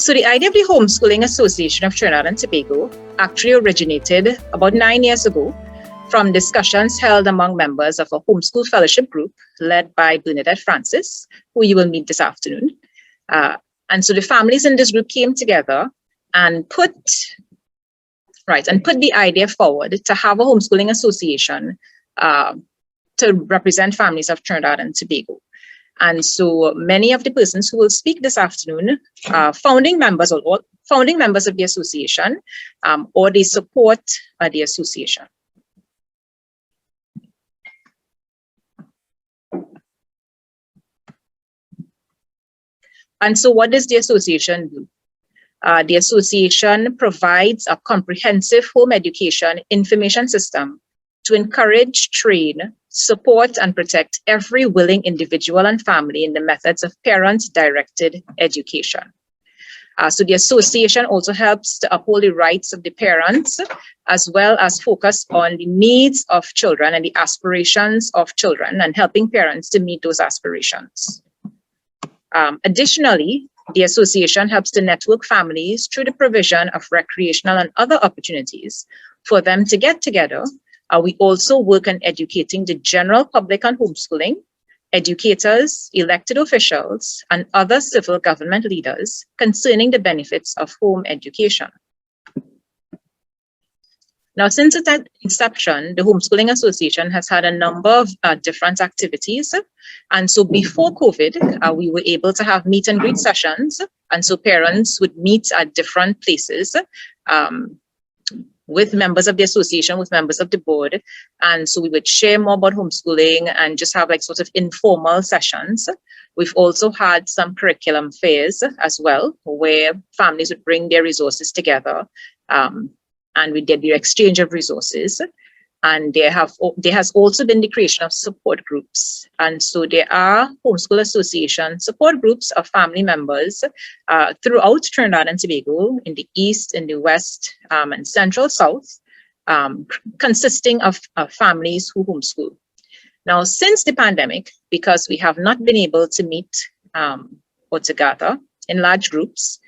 So the idea of the Homeschooling Association of Trinidad and Tobago actually originated about 9 years ago from discussions held among members of a homeschool fellowship group led by Bernadette Francis, who you will meet this afternoon. And so the families in this group came together and put the idea forward to have a homeschooling association to represent families of Trinidad and Tobago. And so many of the persons who will speak this afternoon are founding members of the association, or they support the association. And so what does the association do? The association provides a comprehensive home education information system to encourage, train, support, and protect every willing individual and family in the methods of parent-directed education. So the association also helps to uphold the rights of the parents, as well as focus on the needs of children and the aspirations of children, and helping parents to meet those aspirations. Additionally, the association helps to network families through the provision of recreational and other opportunities for them to get together. We also work on educating the general public on homeschooling, educators, elected officials, and other civil government leaders concerning the benefits of home education. Now, since its inception, the Homeschooling Association has had a number of different activities. And so before COVID, we were able to have meet and greet sessions. And so parents would meet at different places with members of the association, with members of the board. And so we would share more about homeschooling and just have like sort of informal sessions. We've also had some curriculum fairs as well, where families would bring their resources together. And we did the exchange of resources. And there has also been the creation of support groups. And so there are Homeschool Association support groups of family members throughout Trinidad and Tobago, in the East, in the West, and Central South, consisting of families who homeschool. Now, since the pandemic, because we have not been able to meet or to gather in large groups,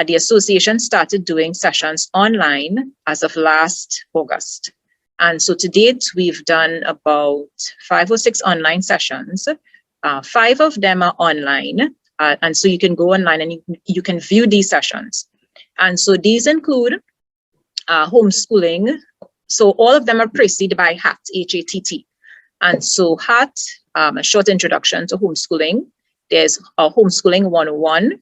the association started doing sessions online as of last August. And so to date, we've done about 5 or 6 online sessions. 5 of them are online. And so you can go online and you can view these sessions. And so these include homeschooling. So all of them are preceded by HATT, H-A-T-T. And so HATT, a short introduction to homeschooling. There's a Homeschooling 101,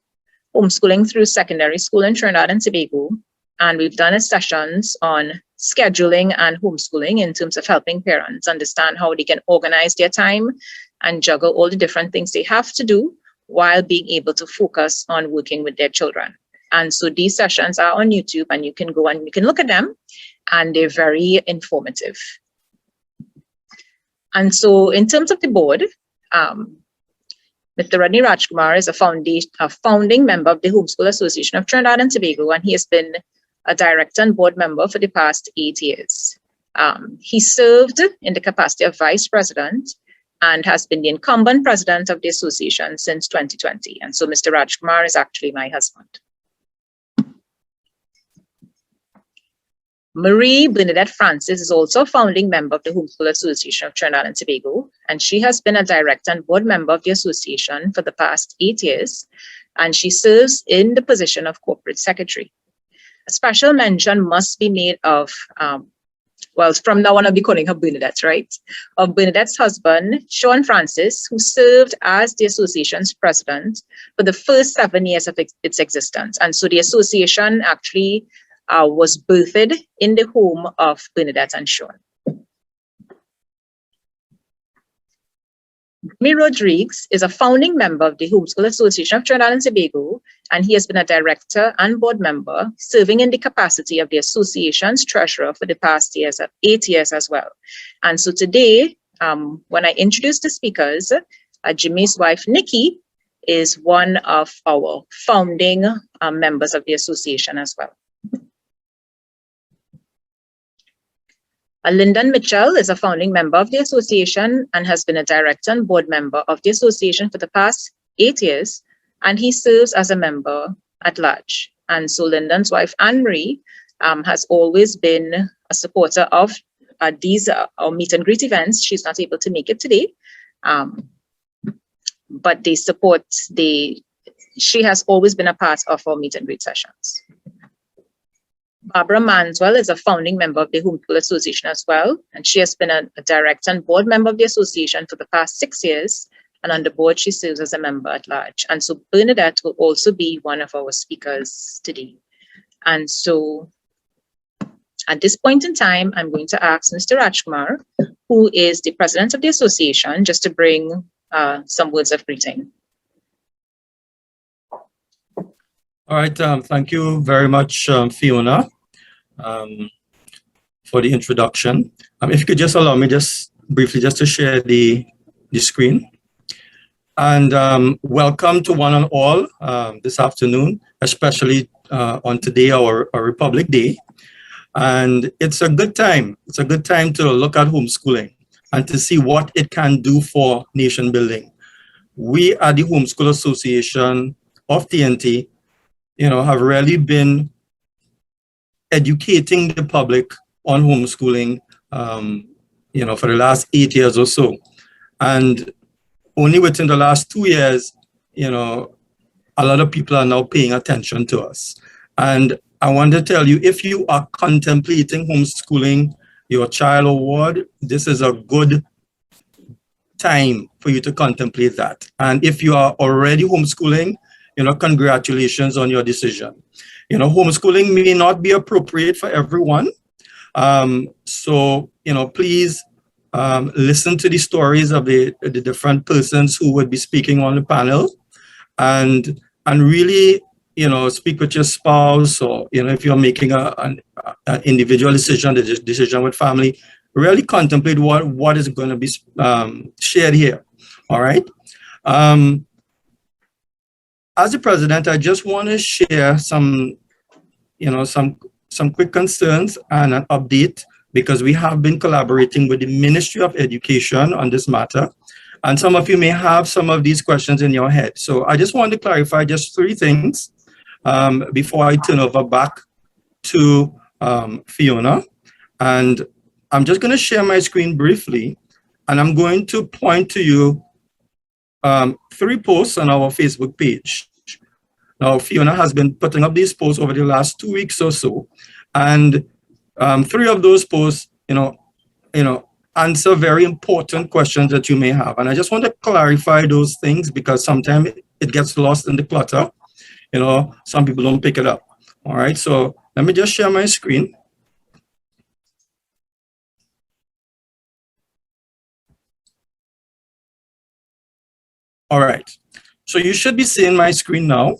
homeschooling through secondary school in Trinidad and Tobago. And we've done sessions on scheduling and homeschooling in terms of helping parents understand how they can organize their time and juggle all the different things they have to do while being able to focus on working with their children. And so these sessions are on YouTube, and you can go and you can look at them, and they're very informative. And so in terms of the board, Mr. Rodney Rajkumar is a founding member of the Homeschool Association of Trinidad and Tobago, and he has been a director and board member for the past 8 years. He served in the capacity of vice president and has been the incumbent president of the association since 2020. And so Mr. Rajkumar is actually my husband. Marie Bernadette Francis is also a founding member of the Homeschool Association of Trinidad and Tobago, and she has been a director and board member of the association for the past 8 years, and she serves in the position of corporate secretary. A special mention must be made of, well, from now on I'll be calling her Bernadette, right? Of Bernadette's husband, Sean Francis, who served as the association's president for the first 7 years of its existence. And so the association actually was birthed in the home of Bernadette and Sean. Jimmy Rodriguez is a founding member of the Homeschool Association of Trinidad and Tobago, and he has been a director and board member, serving in the capacity of the association's treasurer for the past 8 years as well. And so today, when I introduce the speakers, Jimmy's wife, Nikki, is one of our founding members of the association as well. Lyndon Mitchell is a founding member of the association and has been a director and board member of the association for the past 8 years, and he serves as a member at large. And so Lyndon's wife, Anne-Marie, has always been a supporter of these meet and greet events. She's not able to make it today, but she has always been a part of our meet and greet sessions. Barbara Manswell is a founding member of the Homeschool Association as well, and she has been a director and board member of the association for the past 6 years, and on the board she serves as a member at large. And so Bernadette will also be one of our speakers today. And so at this point in time, I'm going to ask Mr. Rajkumar, who is the president of the association, just to bring some words of greeting. All right, thank you very much, Fiona, for the introduction. If you could just allow me just briefly to share the screen. And welcome to one and all this afternoon, especially on today, our Republic Day. And it's a good time. It's a good time to look at homeschooling and to see what it can do for nation building. We at the Homeschool Association of TNT, have really been educating the public on homeschooling, for the last 8 years or so. And only within the last 2 years, a lot of people are now paying attention to us. And I want to tell you, if you are contemplating homeschooling your child or ward, this is a good time for you to contemplate that. And if you are already homeschooling, congratulations on your decision. Homeschooling may not be appropriate for everyone. So, please listen to the stories of the different persons who would be speaking on the panel, and really, speak with your spouse, or, if you're making an individual decision, the decision with family, really contemplate what is going to be shared here. All right. As the president, I just want to share some quick concerns and an update, because we have been collaborating with the Ministry of Education on this matter. And some of you may have some of these questions in your head. So I just want to clarify just 3 things before I turn over back to Fiona. And I'm just going to share my screen briefly, and I'm going to point to you 3 posts on our Facebook page. Now, Fiona has been putting up these posts over the last 2 weeks or so, and 3 of those posts, answer very important questions that you may have. And I just want to clarify those things, because sometimes it gets lost in the clutter. Some people don't pick it up. All right, so let me just share my screen. All right, so you should be seeing my screen now.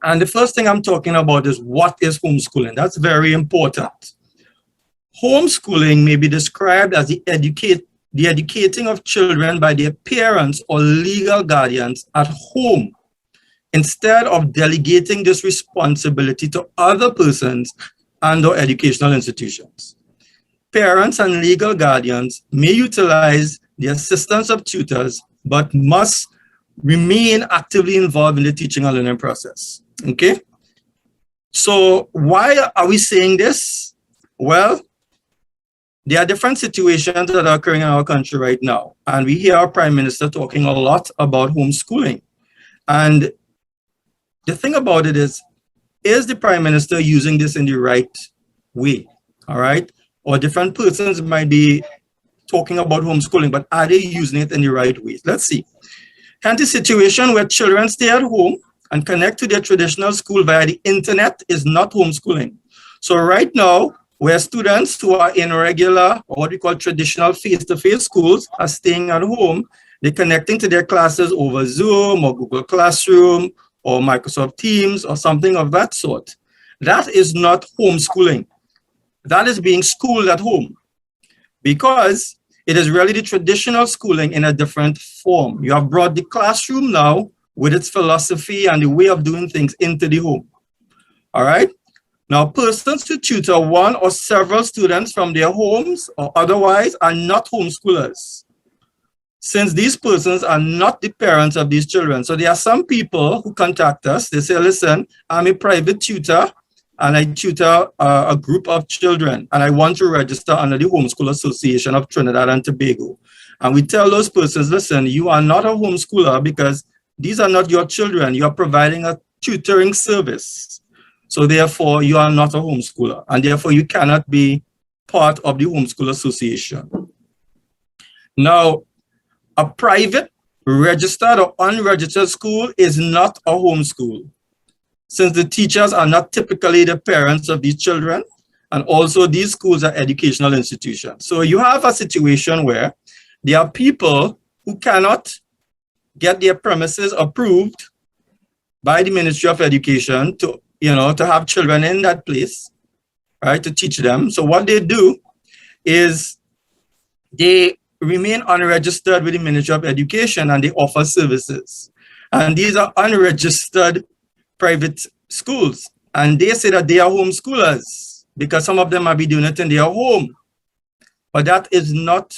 And the first thing I'm talking about is, what is homeschooling? That's very important. Homeschooling may be described as the educating of children by their parents or legal guardians at home, instead of delegating this responsibility to other persons and/or educational institutions. Parents and legal guardians may utilize the assistance of tutors, but must remain actively involved in the teaching and learning process. Okay? So why are we saying this? Well, there are different situations that are occurring in our country right now. And we hear our Prime Minister talking a lot about homeschooling. And the thing about it is the Prime Minister using this in the right way? All right? Or different persons might be talking about homeschooling, but are they using it in the right way? Let's see. And the situation where children stay at home and connect to their traditional school via the internet is not homeschooling. So right now, where students who are in regular, or what we call traditional face-to-face schools, are staying at home, they're connecting to their classes over Zoom or Google Classroom or Microsoft Teams or something of that sort. That is not homeschooling. That is being schooled at home, because it is really the traditional schooling in a different form. You have brought the classroom now with its philosophy and the way of doing things into the home. All right? Now, persons who tutor one or several students from their homes or otherwise are not homeschoolers. since these persons are not the parents of these children. So there are some people who contact us. They say, listen, I'm a private tutor and I tutor a group of children and I want to register under the Homeschool Association of Trinidad and Tobago. And we tell those persons, listen, you are not a homeschooler because these are not your children. You are providing a tutoring service. So therefore, you are not a homeschooler and therefore you cannot be part of the Homeschool Association. Now, a private, registered or unregistered school is not a homeschool, since the teachers are not typically the parents of these children, and also these schools are educational institutions. So you have a situation where there are people who cannot get their premises approved by the Ministry of Education to, to have children in that place, right, to teach them. So what they do is they remain unregistered with the Ministry of Education and they offer services. And these are unregistered private schools. And they say that they are homeschoolers because some of them might be doing it in their home. But that is not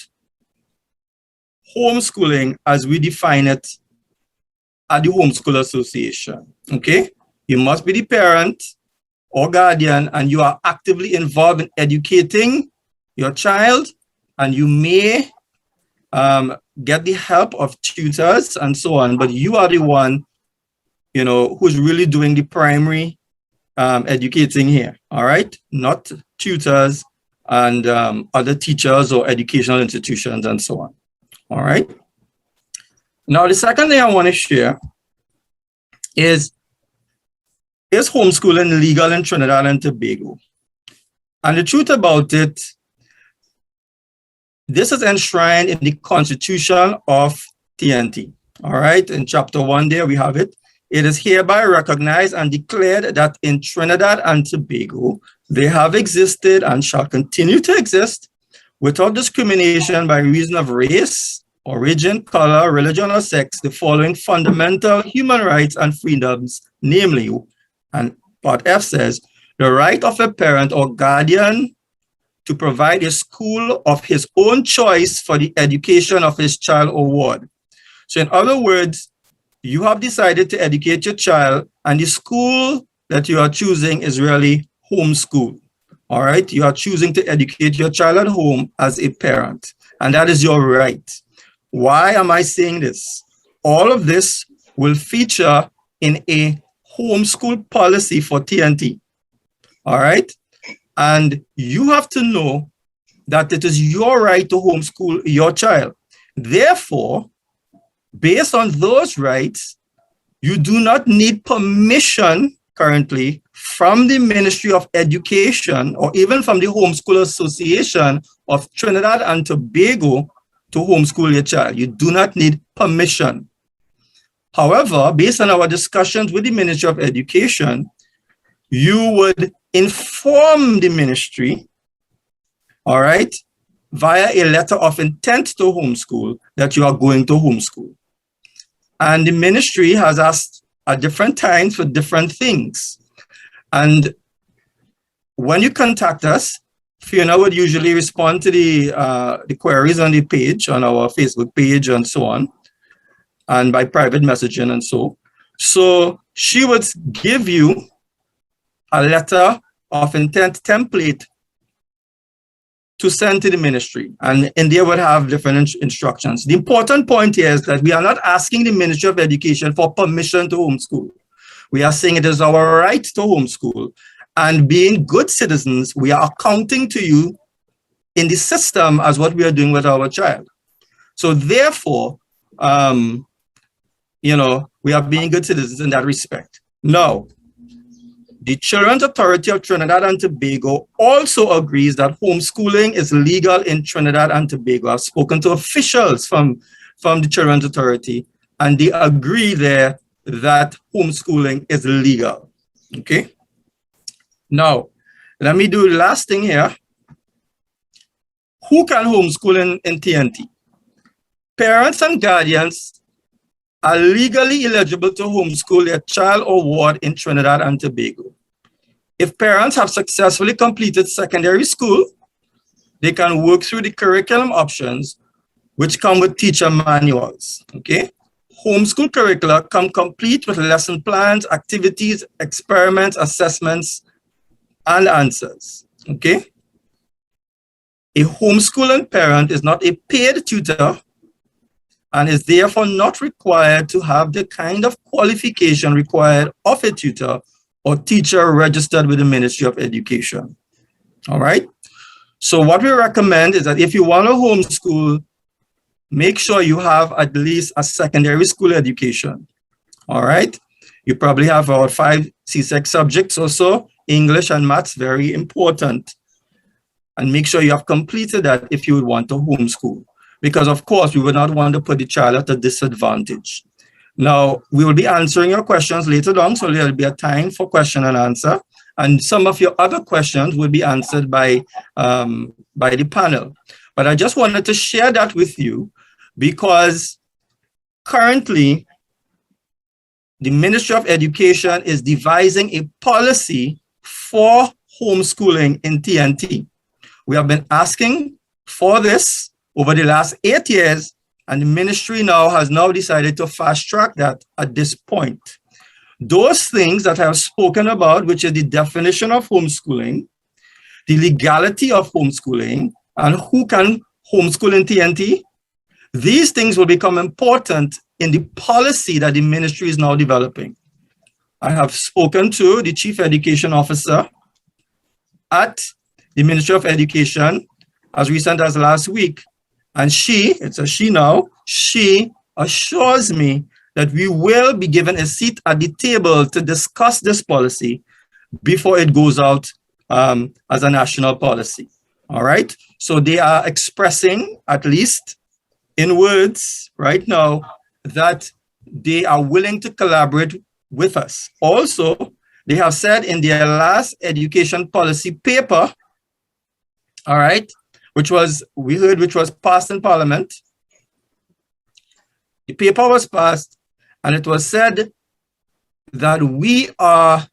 homeschooling as we define it at the Homeschool Association, okay? You must be the parent or guardian and you are actively involved in educating your child, and you may get the help of tutors and so on, but you are the one, who's really doing the primary educating here, all right? Not tutors and other teachers or educational institutions and so on, all right? Now, the second thing I want to share is homeschooling legal in Trinidad and Tobago? And the truth about it, this is enshrined in the Constitution of TNT. All right, in Chapter 1 there we have it. It is hereby recognized and declared that in Trinidad and Tobago, they have existed and shall continue to exist without discrimination by reason of race, origin, color, religion, or sex, the following fundamental human rights and freedoms, namely, and Part F says, the right of a parent or guardian to provide a school of his own choice for the education of his child or ward. So in other words, you have decided to educate your child and the school that you are choosing is really homeschool. All right, you are choosing to educate your child at home as a parent, and that is your right. Why am I saying this? All of this will feature in a homeschool policy for TNT. All right. And you have to know that it is your right to homeschool your child. Therefore, based on those rights, you do not need permission currently from the Ministry of Education or even from the Homeschool Association of Trinidad and Tobago to homeschool your child. You do not need permission. However, based on our discussions with the Ministry of Education, you would inform the ministry, all right, via a letter of intent to homeschool that you are going to homeschool. And the ministry has asked at different times for different things. And when you contact us, Fiona would usually respond to the queries on the page, on our Facebook page and so on, and by private messaging and so. So she would give you a letter of intent template to send to the ministry, and in there would have different instructions. The important point here is that we are not asking the Ministry of Education for permission to homeschool. We are saying it is our right to homeschool, and being good citizens, we are accounting to you in the system as what we are doing with our child. So therefore, we are being good citizens in that respect. Now, the Children's Authority of Trinidad and Tobago also agrees that homeschooling is legal in Trinidad and Tobago. I've spoken to officials from the Children's Authority, and they agree there that homeschooling is legal. Okay? Now, let me do the last thing here. Who can homeschool in TNT? Parents and guardians are legally eligible to homeschool their child or ward in Trinidad and Tobago. If parents have successfully completed secondary school, they can work through the curriculum options which come with teacher manuals, okay? Homeschool curricula come complete with lesson plans, activities, experiments, assessments, and answers, okay? A homeschooling parent is not a paid tutor and is therefore not required to have the kind of qualification required of a tutor or teacher registered with the Ministry of Education, all right? So what we recommend is that if you want to homeschool, make sure you have at least a secondary school education, all right? You probably have about 5 CSEC subjects or so. English and maths, very important. And make sure you have completed that if you would want to homeschool. Because of course, we would not want to put the child at a disadvantage. Now, we will be answering your questions later on, so there will be a time for question and answer. And some of your other questions will be answered by the panel. But I just wanted to share that with you because currently, the Ministry of Education is devising a policy for homeschooling in TNT. We have been asking for this over the last 8 years, and the ministry now has decided to fast track that at this point. Those things that I have spoken about, which is the definition of homeschooling, the legality of homeschooling, and who can homeschool in TNT, these things will become important in the policy that the ministry is now developing. I have spoken to the Chief Education Officer at the Ministry of Education as recent as last week, and it's a she now, she assures me that we will be given a seat at the table to discuss this policy before it goes out as a national policy, all right? So they are expressing, at least in words right now, that they are willing to collaborate with us. Also, they have said in their last education policy paper, all right, which was passed in Parliament. The paper was passed and it was said that we are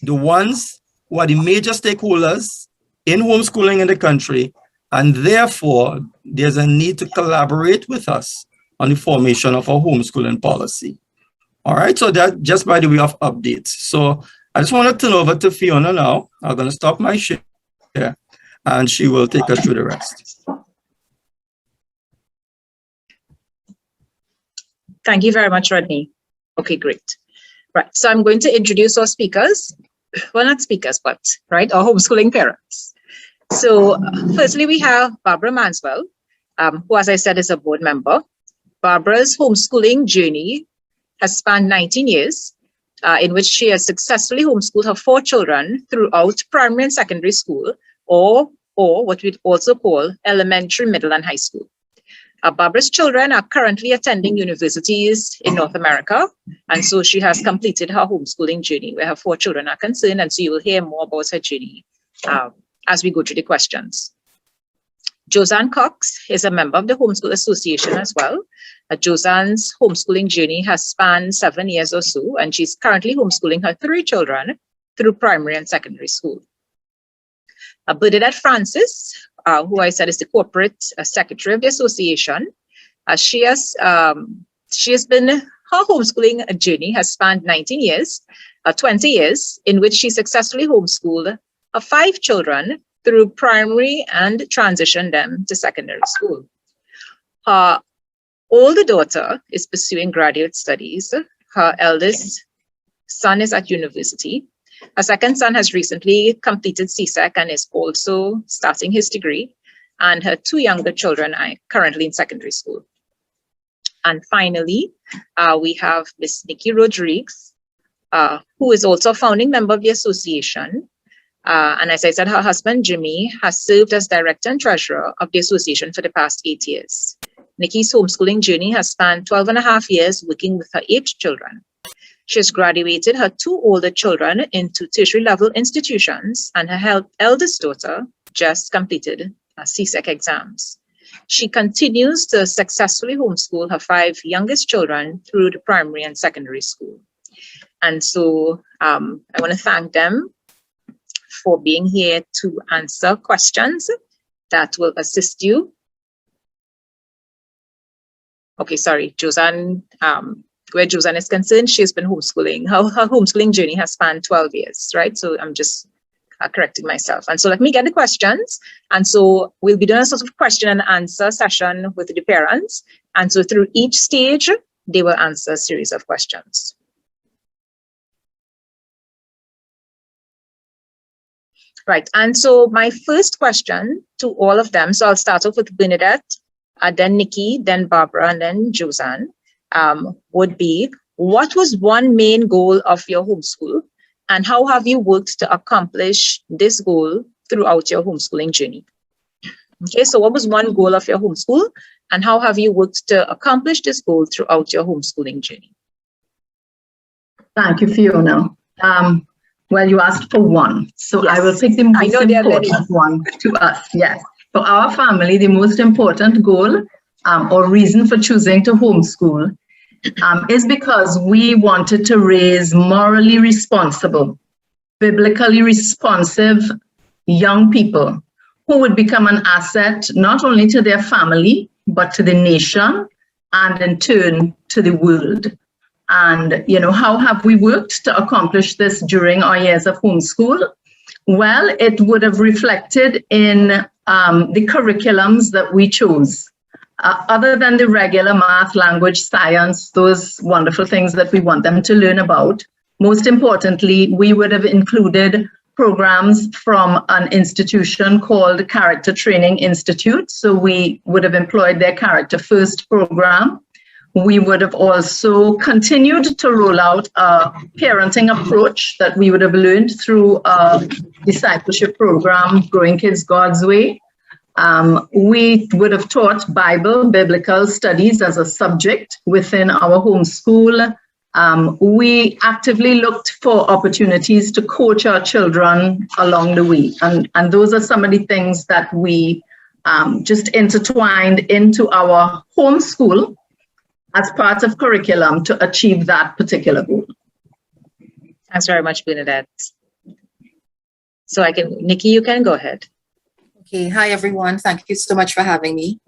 the ones who are the major stakeholders in homeschooling in the country, and therefore there's a need to collaborate with us on the formation of a homeschooling policy. All right, so that just by the way of updates. So I just want to turn over to Fiona now. I'm going to stop my share and she will take us through the rest. Thank you very much, Rodney. Okay, great. Right, so I'm going to introduce our speakers. Well, not speakers, but our homeschooling parents. So firstly, we have Barbara Manswell, who, as I said, is a board member. Barbara's homeschooling journey has spanned 19 years, in which she has successfully homeschooled her 4 children throughout primary and secondary school, or what we'd also call elementary, middle, and high school. Barbara's children are currently attending universities in North America, and so she has completed her homeschooling journey where her 4 children are concerned, and so you will hear more about her journey as we go through the questions. Josanne Cox is a member of the Homeschool Association as well. Josanne's homeschooling journey has spanned 7 years or so, and she's currently homeschooling her 3 children through primary and secondary school. Bernadette Francis, who I said is the corporate secretary of the association, she has been, her homeschooling journey has spanned 19 years, 20 years, in which she successfully homeschooled her 5 children through primary and transitioned them to secondary school. Her older daughter is pursuing graduate studies. Her eldest son is at university. Her second son has recently completed CSEC and is also starting his degree. And her 2 younger children are currently in secondary school. And finally, we have Miss Nikki Rodriguez, who is also a founding member of the association. And as I said, her husband, Jimmy, has served as director and treasurer of the association for the past 8 years. Nikki's homeschooling journey has spanned 12.5 years working with her 8 children. She has graduated her 2 older children into tertiary level institutions, and her eldest daughter just completed CSEC exams. She continues to successfully homeschool her 5 youngest children through the primary and secondary school. And so I want to thank them for being here to answer questions that will assist you Okay, sorry, Josanne, where Josanne is concerned, she has been homeschooling. Her homeschooling journey has spanned 12 years, right? So I'm just correcting myself. And so let me get the questions. And so we'll be doing a sort of question and answer session with the parents. And so through each stage, they will answer a series of questions. Right. And so my first question to all of them, so I'll start off with Bernadette, then Nikki, then Barbara, and then Josanne, would be, what was one main goal of your homeschool? And how have you worked to accomplish this goal throughout your homeschooling journey? Okay, so what was one goal of your homeschool? And how have you worked to accomplish this goal throughout your homeschooling journey? Thank you, Fiona. Well, you asked for one, so Yes. I will pick the most important one to us. Yes. For our family, the most important goal or reason for choosing to homeschool is because we wanted to raise morally responsible, biblically responsive young people who would become an asset not only to their family, but to the nation and in turn to the world. And, you know, how have we worked to accomplish this during our years of homeschool? Well, it would have reflected in the curriculums that we chose. Other than the regular math, language, science, those wonderful things that we want them to learn about, most importantly, we would have included programs from an institution called Character Training Institute. So we would have employed their Character First program. We would have also continued to roll out a parenting approach that we would have learned through a discipleship program, Growing Kids God's Way. We would have taught biblical studies as a subject within our homeschool. We actively looked for opportunities to coach our children along the way. And those are some of the things that we just intertwined into our homeschool as part of curriculum to achieve that particular goal. Thanks very much, Bernadette. So Nikki, you can go ahead. Okay, hi everyone. Thank you so much for having me.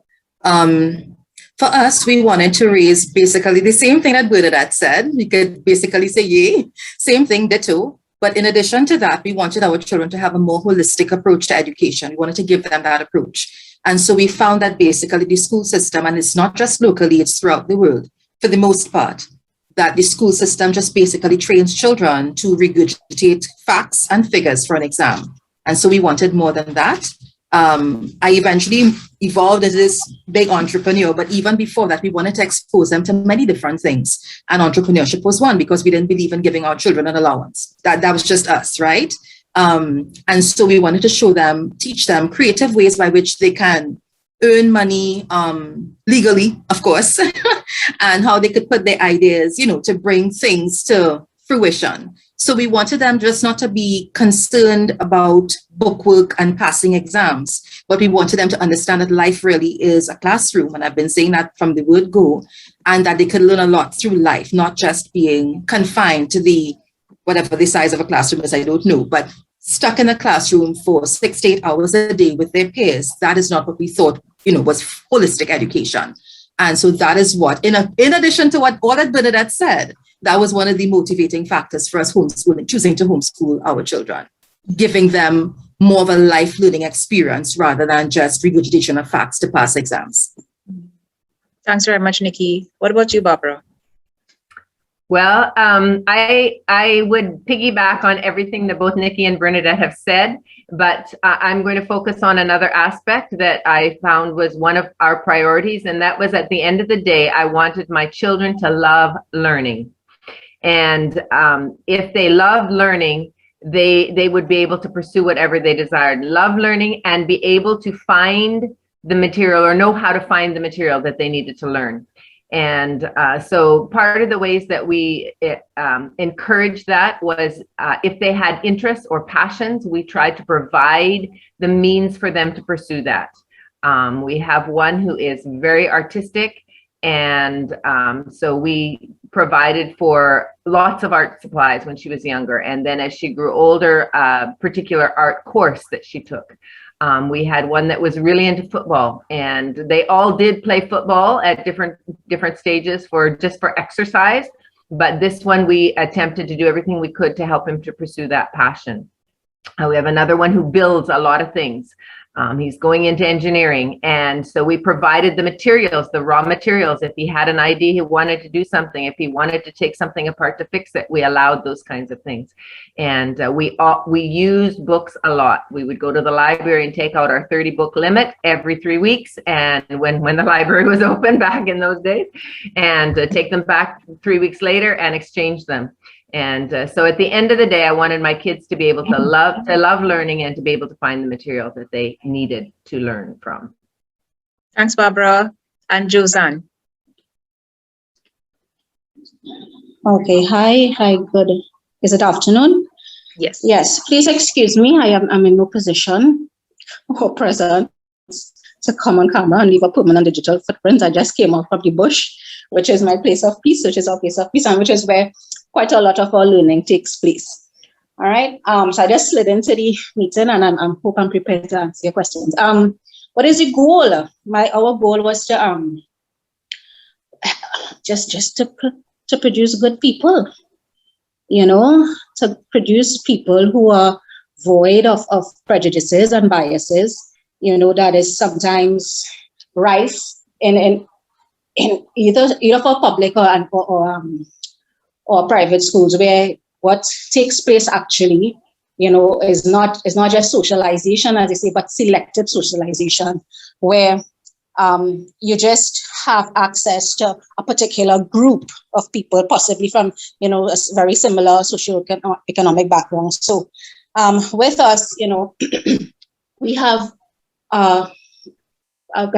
For us, we wanted to raise basically the same thing that Bernadette said. We could basically say, yay, same thing, ditto. But in addition to that, we wanted our children to have a more holistic approach to education. We wanted to give them that approach. And so we found that basically the school system, and it's not just locally, it's throughout the world, for the most part, that the school system just basically trains children to regurgitate facts and figures for an exam. And so we wanted more than that. I eventually evolved as this big entrepreneur, but even before that, we wanted to expose them to many different things. And entrepreneurship was one, because we didn't believe in giving our children an allowance. That was just us, right? And so we wanted to show them, teach them creative ways by which they can earn money legally, of course, and how they could put their ideas, you know, to bring things to fruition. So we wanted them just not to be concerned about bookwork and passing exams, but we wanted them to understand that life really is a classroom. And I've been saying that from the word go, and that they could learn a lot through life, not just being confined to whatever the size of a classroom is, I don't know, but stuck in a classroom for 6 to 8 hours a day with their peers. That is not what we thought, you know, was holistic education. And so that is what, in addition to what all that Bernadette said, that was one of the motivating factors for us choosing to homeschool our children, giving them more of a life learning experience rather than just regurgitation of facts to pass exams. Thanks very much, Nikki. What about you, Barbara? Well, I would piggyback on everything that both Nikki and Bernadette have said, but I'm going to focus on another aspect that I found was one of our priorities, and that was, at the end of the day, I wanted my children to love learning. And if they loved learning, they would be able to pursue whatever they desired. Love learning and be able to find the material, or know how to find the material that they needed to learn. And so part of the ways that we encouraged that was if they had interests or passions, we tried to provide the means for them to pursue that. We have one who is very artistic, and so we provided for lots of art supplies when she was younger. And then as she grew older, a particular art course that she took. We had one that was really into football, and they all did play football at different stages for exercise. But this one, we attempted to do everything we could to help him to pursue that passion. We have another one who builds a lot of things. He's going into engineering, and so we provided the materials, the raw materials. If he had an idea, he wanted to do something, if he wanted to take something apart to fix it, we allowed those kinds of things. And we used books a lot. We would go to the library and take out our 30-book limit every 3 weeks, and when the library was open back in those days, and take them back 3 weeks later and exchange them. And so at the end of the day, I wanted my kids to be able to love learning and to be able to find the material that they needed to learn from. Thanks, Barbara. And Josanne. Okay, hi, good. Is it afternoon? Yes. Yes, please excuse me. I'm in no position or present to come on camera and leave a permanent digital footprint. I just came out from the bush, which is my place of peace, which is our place of peace, and which is where quite a lot of our learning takes place. All right. So I just slid into the meeting, and I hope I'm prepared to answer your questions. What is the goal? Our goal was to just to produce good people. You know, to produce people who are void of prejudices and biases. You know, that is sometimes rife in either for public or private schools, where what takes place actually, you know, is not just socialization, as they say, but selective socialization, where you just have access to a particular group of people, possibly from, you know, a very similar socio-economic background. So with us, you know, we have, I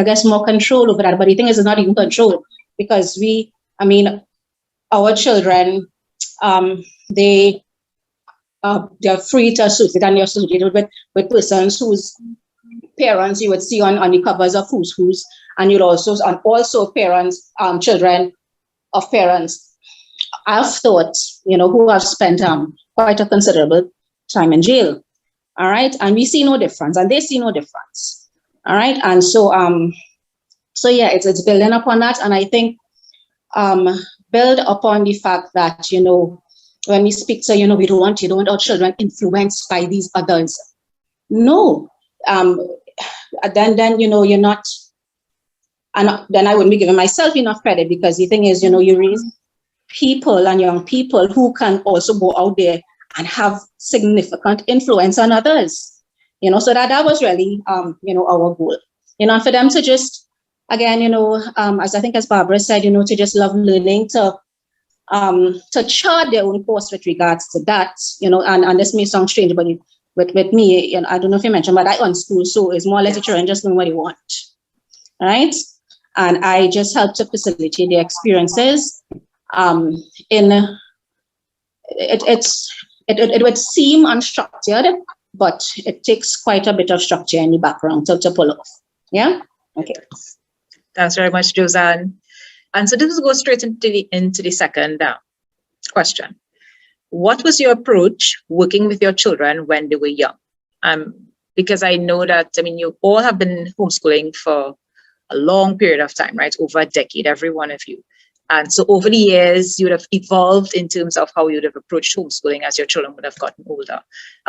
guess, more control over that. But the thing is, it's not even control, because our children, they're free to associate, and they're associated with persons whose parents you would see on the covers of Who's Who's, and you'd also parents, children of parents, I've thought, you know, who have spent quite a considerable time in jail. All right, and we see no difference, and they see no difference. All right, and so yeah, it's building upon that, and I think build upon the fact that, you know, when we speak to, you know, you don't want our children influenced by these others. No, then you know, you're not, and then I wouldn't be giving myself enough credit, because the thing is, you know, you raise people and young people who can also go out there and have significant influence on others. You know, so that was really you know, our goal. You know, and for them to just, again, you know, as Barbara said, you know, to just love learning, to chart their own course with regards to that, you know, and this may sound strange, but with me, you know, I don't know if you mentioned, but I unschool, so it's more or less the children just doing what they want, right? And I just help to facilitate their experiences. It would seem unstructured, but it takes quite a bit of structure in the background to pull off. Yeah. Okay. Thanks very much, Josanne. And so this will go straight into the second question. What was your approach working with your children when they were young? Because I know that, I mean, you all have been homeschooling for a long period of time, right? Over a decade, every one of you. And so over the years, you would have evolved in terms of how you would have approached homeschooling as your children would have gotten older.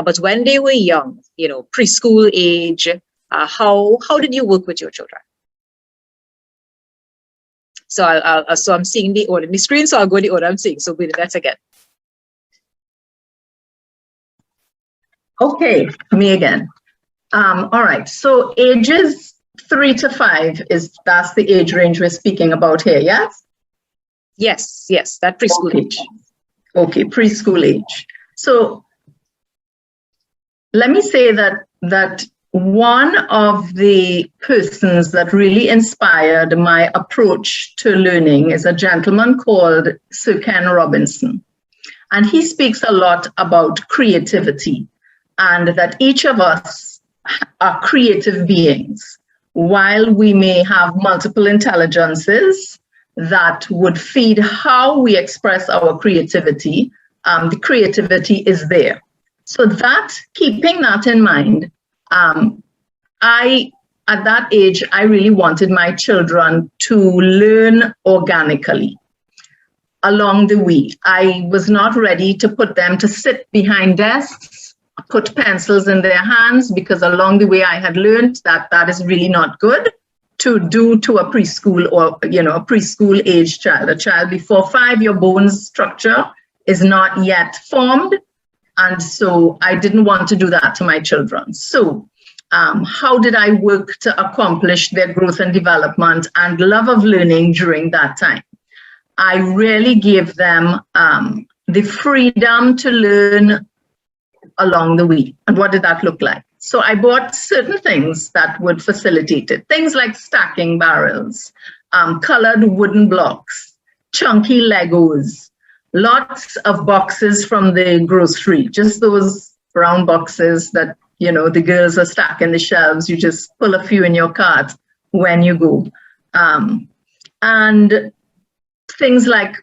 But when they were young, you know, preschool age, how did you work with your children? So I'm seeing the order in the screen, so I'll go the order I'm seeing. So we'll do that again. Okay, me again. All right, so ages 3 to 5 that's the age range we're speaking about here, yes? Yes, that preschool age. Okay, preschool age. So let me say that one of the persons that really inspired my approach to learning is a gentleman called Sir Ken Robinson. And he speaks a lot about creativity, and that each of us are creative beings. While we may have multiple intelligences that would feed how we express our creativity, the creativity is there. So that, keeping that in mind, At that age, I really wanted my children to learn organically along the way. I was not ready to put them to sit behind desks, put pencils in their hands, because along the way I had learned that that is really not good to do to a preschool or, a preschool age child. A child before 5, your bones structure is not yet formed. And so I didn't want to do that to my children. So how did I work to accomplish their growth and development and love of learning during that time? I really gave them the freedom to learn along the way. And what did that look like? So I bought certain things that would facilitate it. Things like stacking barrels, colored wooden blocks, chunky Legos, lots of boxes from the grocery, just those brown boxes that, the girls are stacking the shelves. You just pull a few in your cart when you go. And things like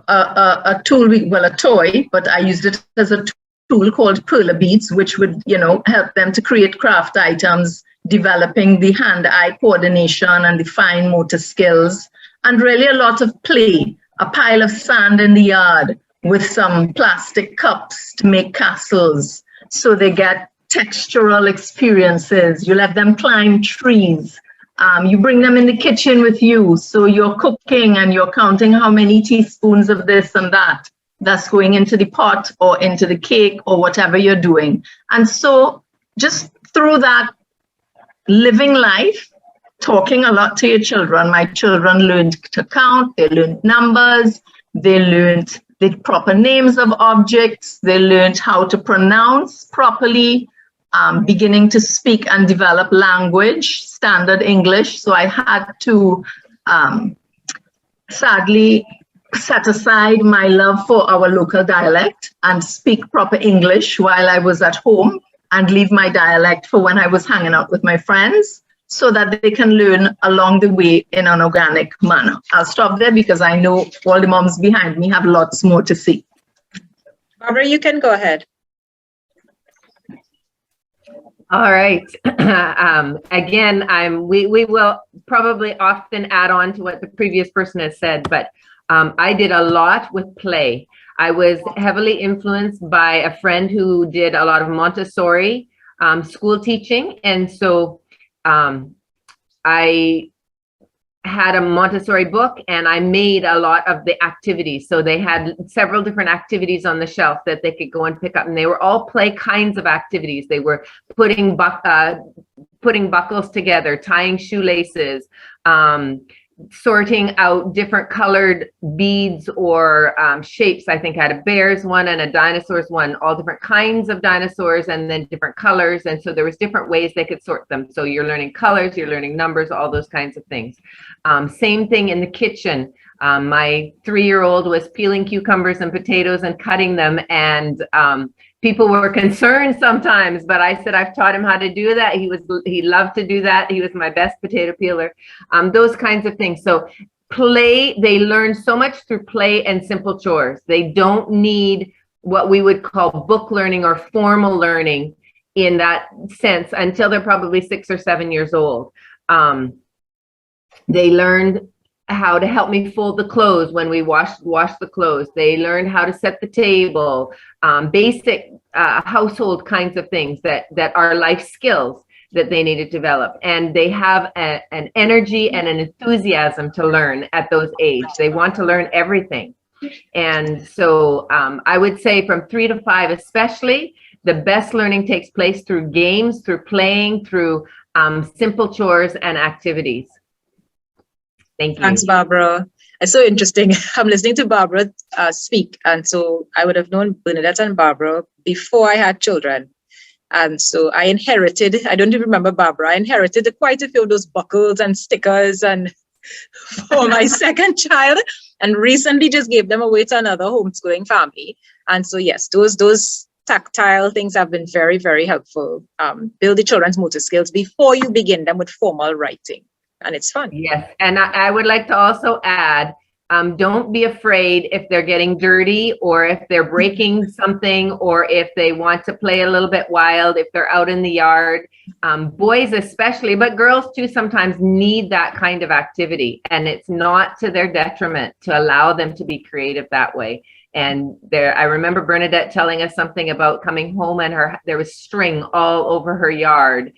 a toy, but I used it as a tool called Perla Beads, which would, help them to create craft items, developing the hand-eye coordination and the fine motor skills, and really a lot of play, a pile of sand in the yard with some plastic cups to make castles. So they get textural experiences. You let them climb trees. You bring them in the kitchen with you. So you're cooking and you're counting how many teaspoons of this and that's going into the pot or into the cake or whatever you're doing. And so just through that living life, talking a lot to your children, my children learned to count, they learned numbers, they learned the proper names of objects, they learned how to pronounce properly, beginning to speak and develop language, standard English. So I had to sadly set aside my love for our local dialect and speak proper English while I was at home and leave my dialect for when I was hanging out with my friends so that they can learn along the way in an organic manner. I'll stop there because I know all the moms behind me have lots more to say. Barbara, you can go ahead. All right. Again, we will probably often add on to what the previous person has said, but I did a lot with play. I was heavily influenced by a friend who did a lot of Montessori school teaching. And so I had a Montessori book and I made a lot of the activities. So they had several different activities on the shelf that they could go and pick up, and they were all play kinds of activities. They were putting buckles together, tying shoelaces, sorting out different colored beads or shapes. I think I had a bear's one and a dinosaur's one, all different kinds of dinosaurs and then different colors. And so there was different ways they could sort them. So you're learning colors, you're learning numbers, all those kinds of things. Same thing in the kitchen. My 3-year-old was peeling cucumbers and potatoes and cutting them, and people were concerned sometimes, but I said I've taught him how to do that. He loved to do that. He was my best potato peeler. Those kinds of things. So play, they learn so much through play and simple chores. They don't need what we would call book learning or formal learning in that sense until they're probably 6 or 7 years old. They learned how to help me fold the clothes when we wash the clothes. They learned how to set the table, basic household kinds of things that are life skills that they need to develop. And they have an energy and an enthusiasm to learn at those age. They want to learn everything. And so I would say from 3 to 5 especially, the best learning takes place through games, through playing, through simple chores and activities. Thank you. Thanks, Barbara. It's so interesting. I'm listening to Barbara speak. And so I would have known Bernadette and Barbara before I had children. And so I inherited, I don't even remember Barbara, I inherited quite a few of those buckles and stickers and for my second child, and recently just gave them away to another homeschooling family. And so yes, those tactile things have been very, very helpful. Build the children's motor skills before you begin them with formal writing. And it's fun. Yes, and I would like to also add, Don't be afraid if they're getting dirty or if they're breaking something or if they want to play a little bit wild, if they're out in the yard. Boys especially, but girls too sometimes need that kind of activity, and it's not to their detriment to allow them to be creative that way. And I remember Bernadette telling us something about coming home and there was string all over her yard.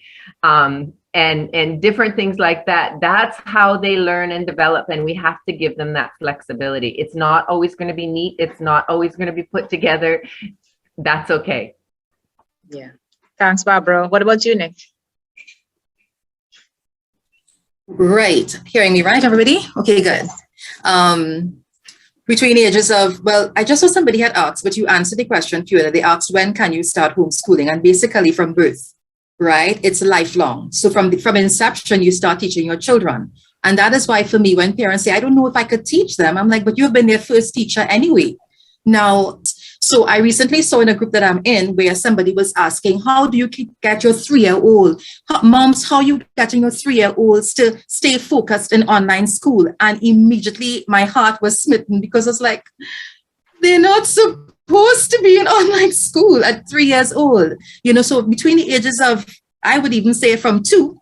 And different things like that. That's how they learn and develop, and we have to give them that flexibility. It's not always going to be neat. It's not always going to be put together. That's okay. Yeah. Thanks, Barbara. What about you, Nick? Right. Hearing me right, everybody? Okay, good. Between the ages of, well, I just saw somebody had asked, but you answered the question, Fiona. They asked, when can you start homeschooling? And basically from birth. Right? It's lifelong. So from inception, you start teaching your children. And that is why for me, when parents say, I don't know if I could teach them, I'm like, but you've been their first teacher anyway. Now, so I recently saw in a group that I'm in where somebody was asking, how do you get your 3-year-old? Moms, how are you getting your 3-year-olds to stay focused in online school? And immediately my heart was smitten because it's like, they're not supposed to be in online school at 3 years old, so between the ages of, I would even say from 2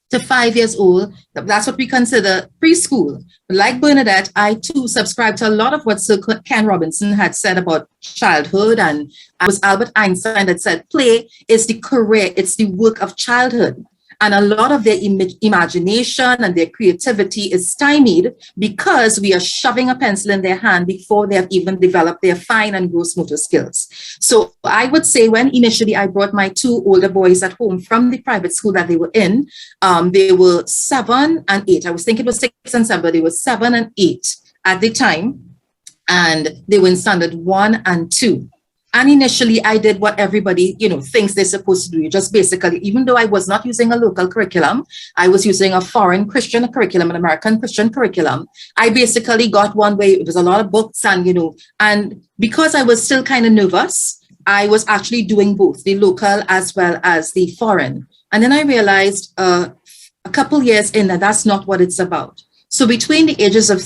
to 5 years old, that's what we consider preschool. But like Bernadette, I too subscribe to a lot of what Sir Ken Robinson had said about childhood, and it was Albert Einstein that said play is the career, it's the work of childhood. And a lot of their imagination and their creativity is stymied because we are shoving a pencil in their hand before they have even developed their fine and gross motor skills. So I would say when initially I brought my 2 older boys at home from the private school that they were in, they were 7 and 8. I was thinking it was 6 and 7, but they were 7 and 8 at the time. And they were in standard 1 and 2. And initially, I did what everybody, thinks they're supposed to do. Just basically, even though I was not using a local curriculum, I was using a foreign Christian curriculum, an American Christian curriculum. I basically got one way. It was a lot of books and because I was still kind of nervous, I was actually doing both the local as well as the foreign. And then I realized a couple years in that that's not what it's about. So between the ages of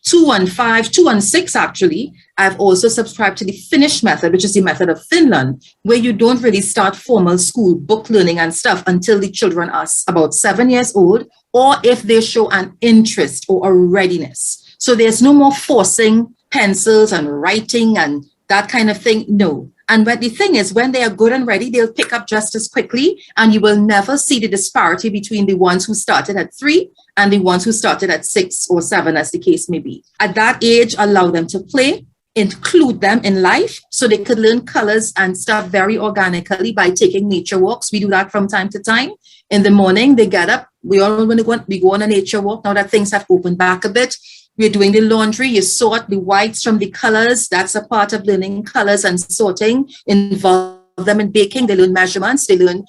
2 and 5, 2 and 6, actually, I've also subscribed to the Finnish method, which is the method of Finland, where you don't really start formal school book learning and stuff until the children are about 7 years old, or if they show an interest or a readiness. So there's no more forcing pencils and writing and that kind of thing. No. And but the thing is, when they are good and ready, they'll pick up just as quickly, and you will never see the disparity between the ones who started at 3 and the ones who started at 6 or 7, as the case may be. At that age, allow them to play, include them in life so they could learn colors and stuff very organically by taking nature walks. We do that from time to time. In the morning, they get up. We go on a nature walk. Now that things have opened back a bit, we're doing the laundry. You sort the whites from the colors. That's a part of learning colors and sorting. Involve them in baking. They learn measurements. They learn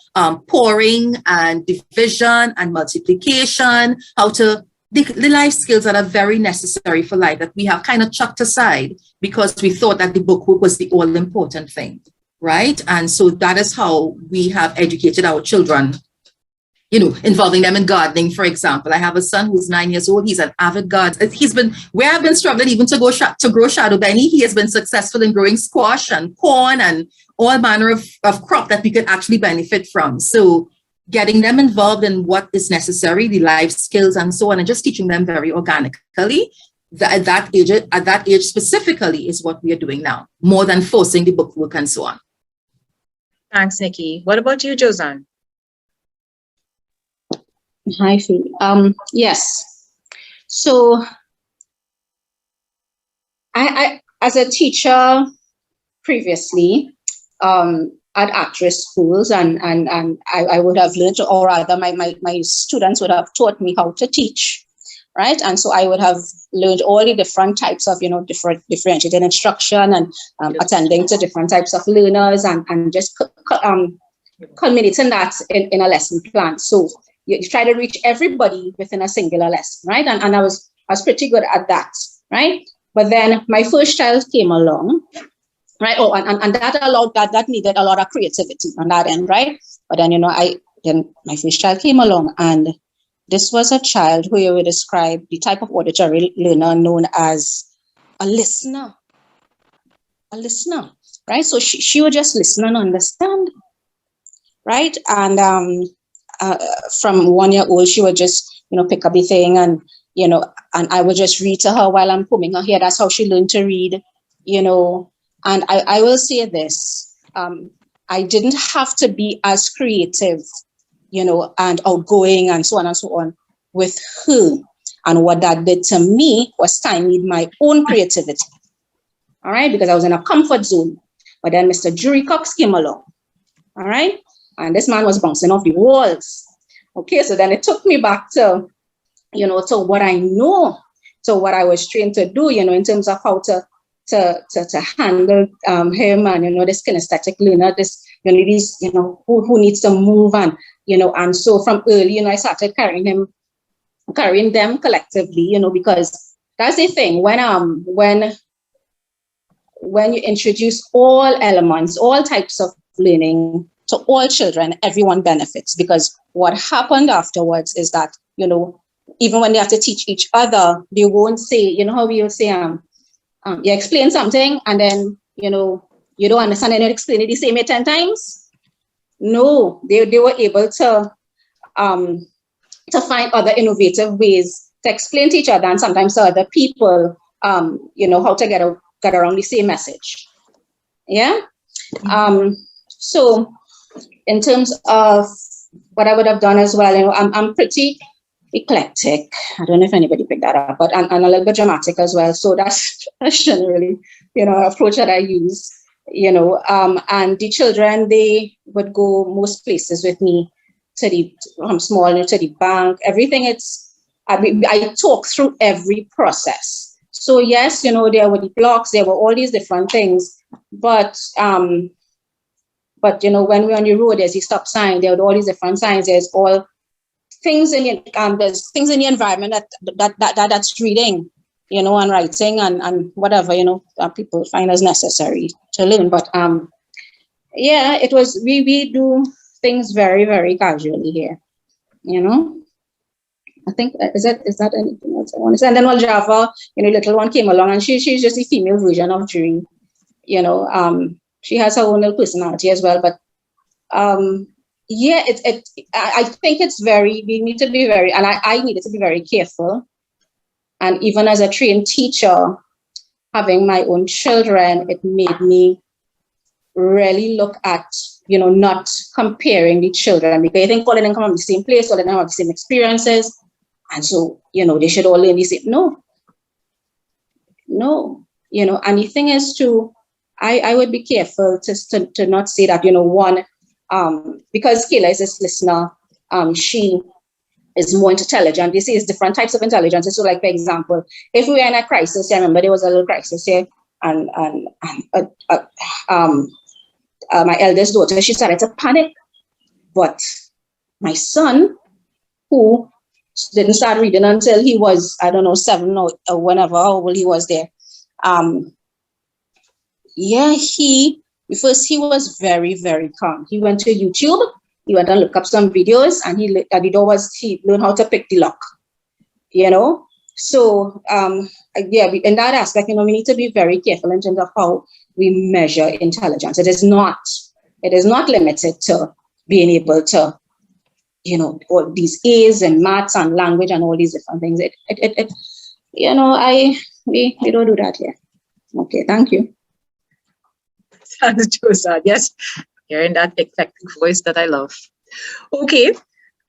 pouring and division and multiplication, how to the life skills that are very necessary for life that we have kind of chucked aside because we thought that the book was the all important thing, right? And so that is how we have educated our children, involving them in gardening, for example. I have a son who's 9 years old. He's an avid gardener. Where I've been struggling even to grow shadow benny, he has been successful in growing squash and corn and all manner of crop that we could actually benefit from. So getting them involved in what is necessary, the life skills and so on, and just teaching them very organically at that age specifically is what we are doing now, more than forcing the book work and so on. Thanks, Nikki. What about you, Josanne? Hi, Phil. Yes. So I as a teacher previously, at actress schools, and I would have learned, or rather my students would have taught me how to teach, right? And so I would have learned all the different types of, differentiated instruction and attending to different types of learners and just culminating that in a lesson plan. So you try to reach everybody within a singular lesson, right? And I was pretty good at that, right? But then my first child came along, right? Oh, and that needed a lot of creativity on that end, right? But then, then my first child came along, and this was a child who you would describe the type of auditory learner known as a listener, right? So she would just listen and understand, right? And from 1 year old, she would just, pick up the thing and, and I would just read to her while I'm combing her hair. That's how she learned to read, and I will say this, I didn't have to be as creative, and outgoing and so on with her. And what that did to me was stymied my own creativity. All right, because I was in a comfort zone. But then Mr. Jury Cox came along. All right, and this man was bouncing off the walls. Okay, so then it took me back to, to what I know, to what I was trained to do, in terms of how to handle him and, this kinesthetic learner, this, these, who needs to move and so from early, I started carrying them collectively, because that's the thing, when you introduce all elements, all types of learning to all children, everyone benefits, because what happened afterwards is that, even when they have to teach each other, they won't say, how we will say, you explain something and then, you don't understand and you explain it the same way 10 times. No, they were able to find other innovative ways to explain to each other and sometimes to other people, how to get around the same message. Yeah. So in terms of what I would have done as well, I'm pretty eclectic. I don't know if anybody picked that up, but I'm a little bit dramatic as well. So that's generally, approach that I use, and the children, they would go most places with me from small to the bank, everything. I talk through every process. So yes, there were the blocks, there were all these different things, but when we're on the road, there's the stop sign, there are all these different signs, there's all things there's things in the environment that's reading, and writing and whatever, people find as necessary to learn. But yeah, it was, we do things very, very casually here, I think, is that anything else I want to say? And then Java, little one came along and she's just a female version of Jury, she has her own little personality as well, but yeah, I think we need to be very, and I needed to be very careful. And even as a trained teacher, having my own children, it made me really look at, not comparing the children, because I think all of them come from the same place, all of them have the same experiences. And so, they should all learn the same. No, and the thing is I would be careful to not say that, one, because Kayla is this listener, she is more intelligent. This is different types of intelligence. So like, for example, if we were in a crisis, I remember there was a little crisis here, and my eldest daughter, she started to panic. But my son, who didn't start reading until he was, 7 or whenever, how old he was there. Yeah, he was very, very calm. He went to YouTube, he went and looked up some videos, and he learned how to pick the lock, So, yeah, in that aspect, we need to be very careful in terms of how we measure intelligence. It is not limited to being able to, all these A's and maths and language and all these different things. We don't do that here. Okay, thank you. Thanks, Josa. Yes, hearing that eclectic voice that I love. Okay,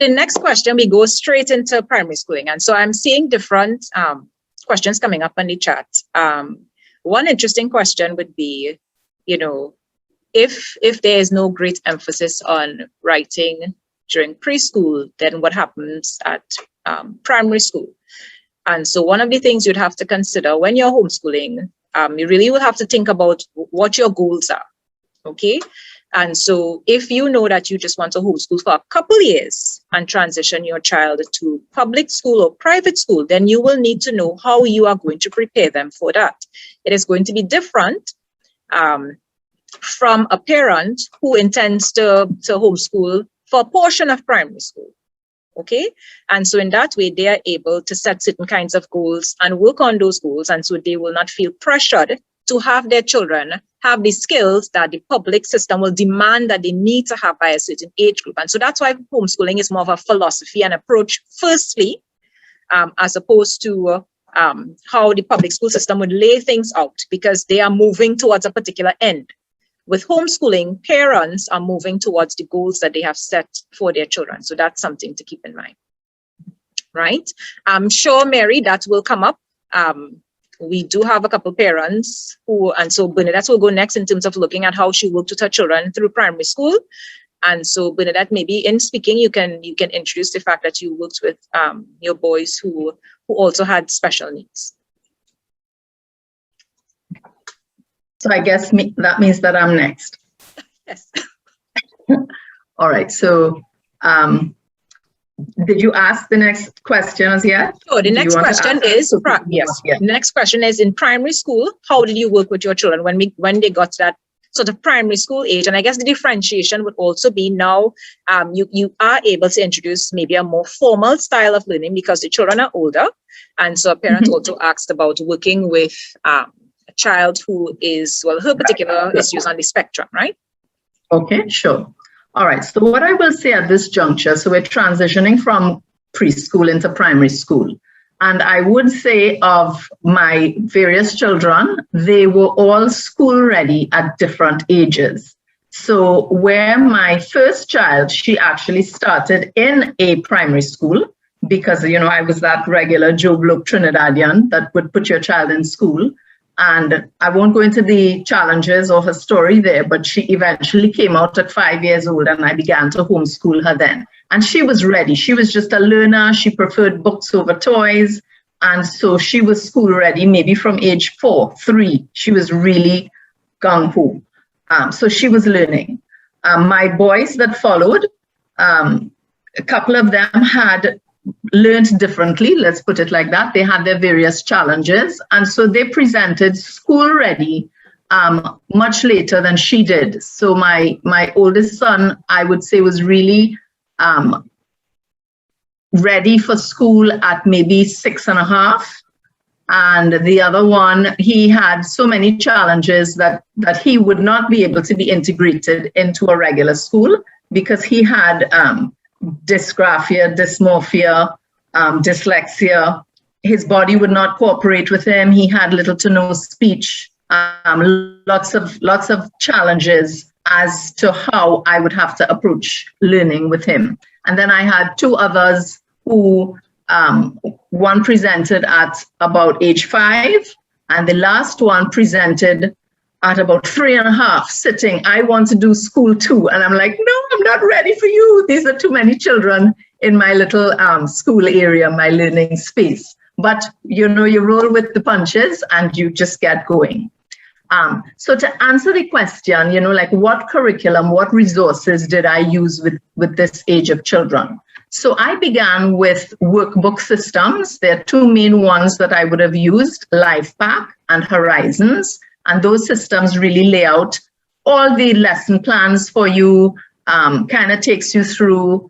the next question, we go straight into primary schooling. And so I'm seeing different questions coming up on the chat. One interesting question would be, if there is no great emphasis on writing during preschool, then what happens at primary school? And so one of the things you'd have to consider when you're homeschooling, you really will have to think about what your goals are, okay? And so if you know that you just want to homeschool for a couple years and transition your child to public school or private school, then you will need to know how you are going to prepare them for that. It is going to be different from a parent who intends to homeschool for a portion of primary school. Okay. And so in that way, they are able to set certain kinds of goals and work on those goals. And so they will not feel pressured to have their children have the skills that the public system will demand that they need to have by a certain age group. And so that's why homeschooling is more of a philosophy and approach, firstly, as opposed to how the public school system would lay things out, because they are moving towards a particular end. With homeschooling, parents are moving towards the goals that they have set for their children. So that's something to keep in mind, right? I'm sure, Mary, that will come up. We do have a couple parents who, and so Bernadette will go next in terms of looking at how she worked with her children through primary school. And so Bernadette, maybe in speaking, you can introduce the fact that you worked with your boys who also had special needs. So I guess that means that I'm next. Yes. All right. So did you ask the next question as yet? So the next question is, yes. Yeah. The next question is, in primary school, how did you work with your children when they got to that sort of primary school age? And I guess the differentiation would also be now you are able to introduce maybe a more formal style of learning because the children are older. And so a parent also asked about working with a child who is, well, her particular issues on the spectrum, right? Okay, sure. All right. So what I will say at this juncture, so we're transitioning from preschool into primary school. And I would say of my various children, they were all school ready at different ages. So where my first child, she actually started in a primary school because, you know, I was that regular Joe Bloke Trinidadian that would put your child in school. And I won't go into the challenges of her story there, but she eventually came out at 5 years old and I began to homeschool her then. And she was ready. She was just a learner. She preferred books over toys. And so she was school ready, maybe from age 4, 3. She was really gung-ho. So she was learning. My boys that followed, a couple of them had learned differently, let's put it like that. They had their various challenges. And so they presented school ready much later than she did. So my oldest son, I would say, was really ready for school at maybe 6.5. And the other one, he had so many challenges that he would not be able to be integrated into a regular school because he had dysgraphia, dysmorphia, dyslexia. His body would not cooperate with him. He had little to no speech, lots of challenges as to how I would have to approach learning with him. And then I had 2 others who, one presented at about age 5, and the last one presented at about 3.5, sitting, I want to do school too. And I'm like, no, I'm not ready for you. These are too many children in my little school area, my learning space. But, you know, you roll with the punches and you just get going. So to answer the question, you know, like what curriculum, what resources did I use with this age of children? So I began with workbook systems. There are 2 main ones that I would have used, LifePack and Horizons. And those systems really lay out all the lesson plans for you, kind of takes you through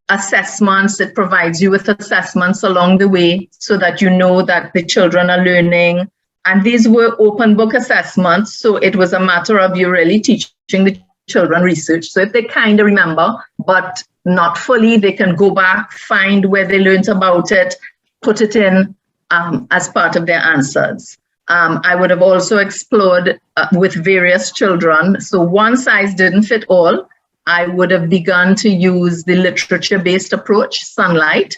assessments. It provides you with assessments along the way so that you know that the children are learning. And these were open book assessments. So it was a matter of you really teaching the children research. So if they kind of remember, but not fully, they can go back, find where they learned about it, put it in as part of their answers. I would have also explored with various children. So one size didn't fit all. I would have begun to use the literature-based approach, Sunlight,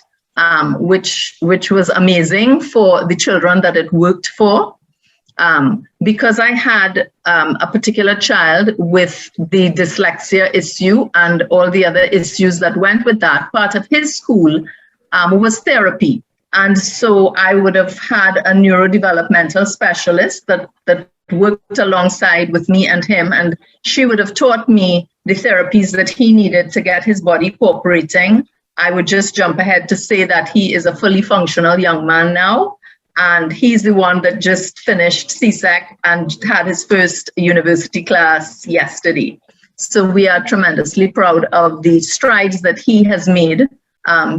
which was amazing for the children that it worked for. Because I had a particular child with the dyslexia issue and all the other issues that went with that, part of his school was therapy. And so I would have had a neurodevelopmental specialist that worked alongside with me and him, and she would have taught me the therapies that he needed to get his body cooperating. I would just jump ahead to say that he is a fully functional young man now, and he's the one that just finished CSEC and had his first university class yesterday. So we are tremendously proud of the strides that he has made,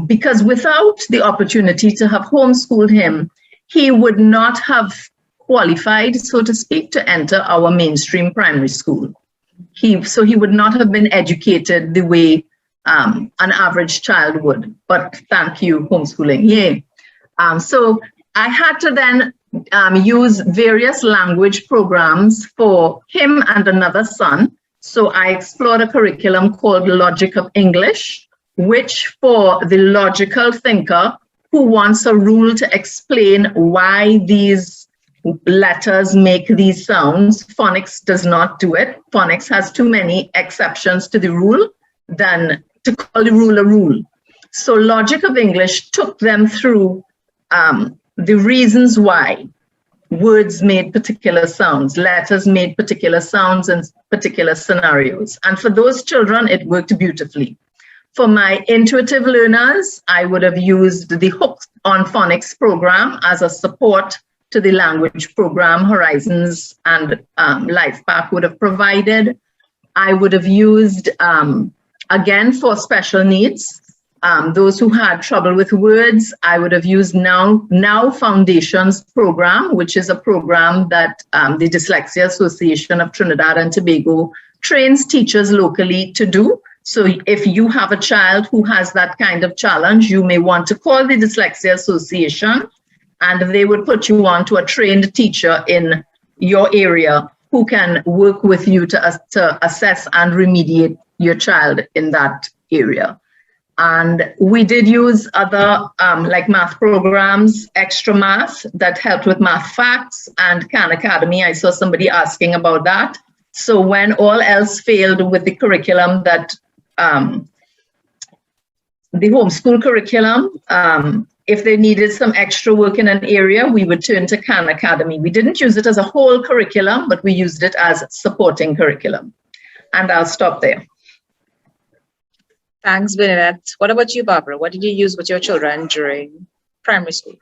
because without the opportunity to have homeschooled him, he would not have qualified, so to speak, to enter our mainstream primary school. So he would not have been educated the way an average child would. But thank you, homeschooling. Yay. So I had to then use various language programs for him and another son. So I explored a curriculum called Logic of English, which for the logical thinker who wants a rule to explain why these letters make these sounds, phonics does not do it. Phonics has too many exceptions to the rule than to call the rule a rule. So Logic of English took them through the reasons why words made particular sounds, letters made particular sounds in particular scenarios. And for those children, it worked beautifully. For my intuitive learners, I would have used the Hooked on Phonics program as a support to the language program Horizons and LifePack would have provided. I would have used, again, for special needs, those who had trouble with words, I would have used Now Foundations program, which is a program that the Dyslexia Association of Trinidad and Tobago trains teachers locally to do. So if you have a child who has that kind of challenge, you may want to call the Dyslexia Association and they would put you on to a trained teacher in your area who can work with you to assess and remediate your child in that area. And we did use other like math programs, Extra Math, that helped with math facts, and Can Academy. I saw somebody asking about that. So when all else failed with the curriculum that the homeschool curriculum, if they needed some extra work in an area, we would turn to Can Academy. We didn't use it as a whole curriculum, but we used it as supporting curriculum. And I'll stop there. Thanks, Bernadette. What about you, Barbara? What did you use with your children during primary school,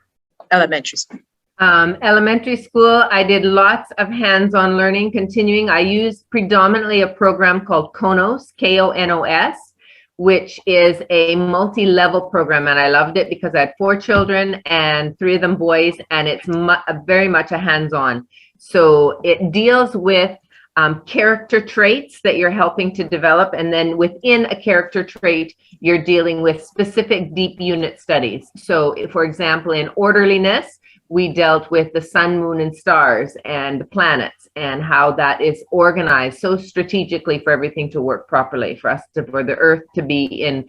elementary school? Elementary school, I did lots of hands-on learning. Continuing, I used predominantly a program called KONOS, K-O-N-O-S, which is a multi-level program. And I loved it because I had 4 children and 3 of them boys, and it's very much a hands-on. So it deals with character traits that you're helping to develop, and then within a character trait you're dealing with specific deep unit studies. So for example, in orderliness we dealt with the sun, moon, and stars and the planets and how that is organized so strategically for everything to work properly, for the earth to be in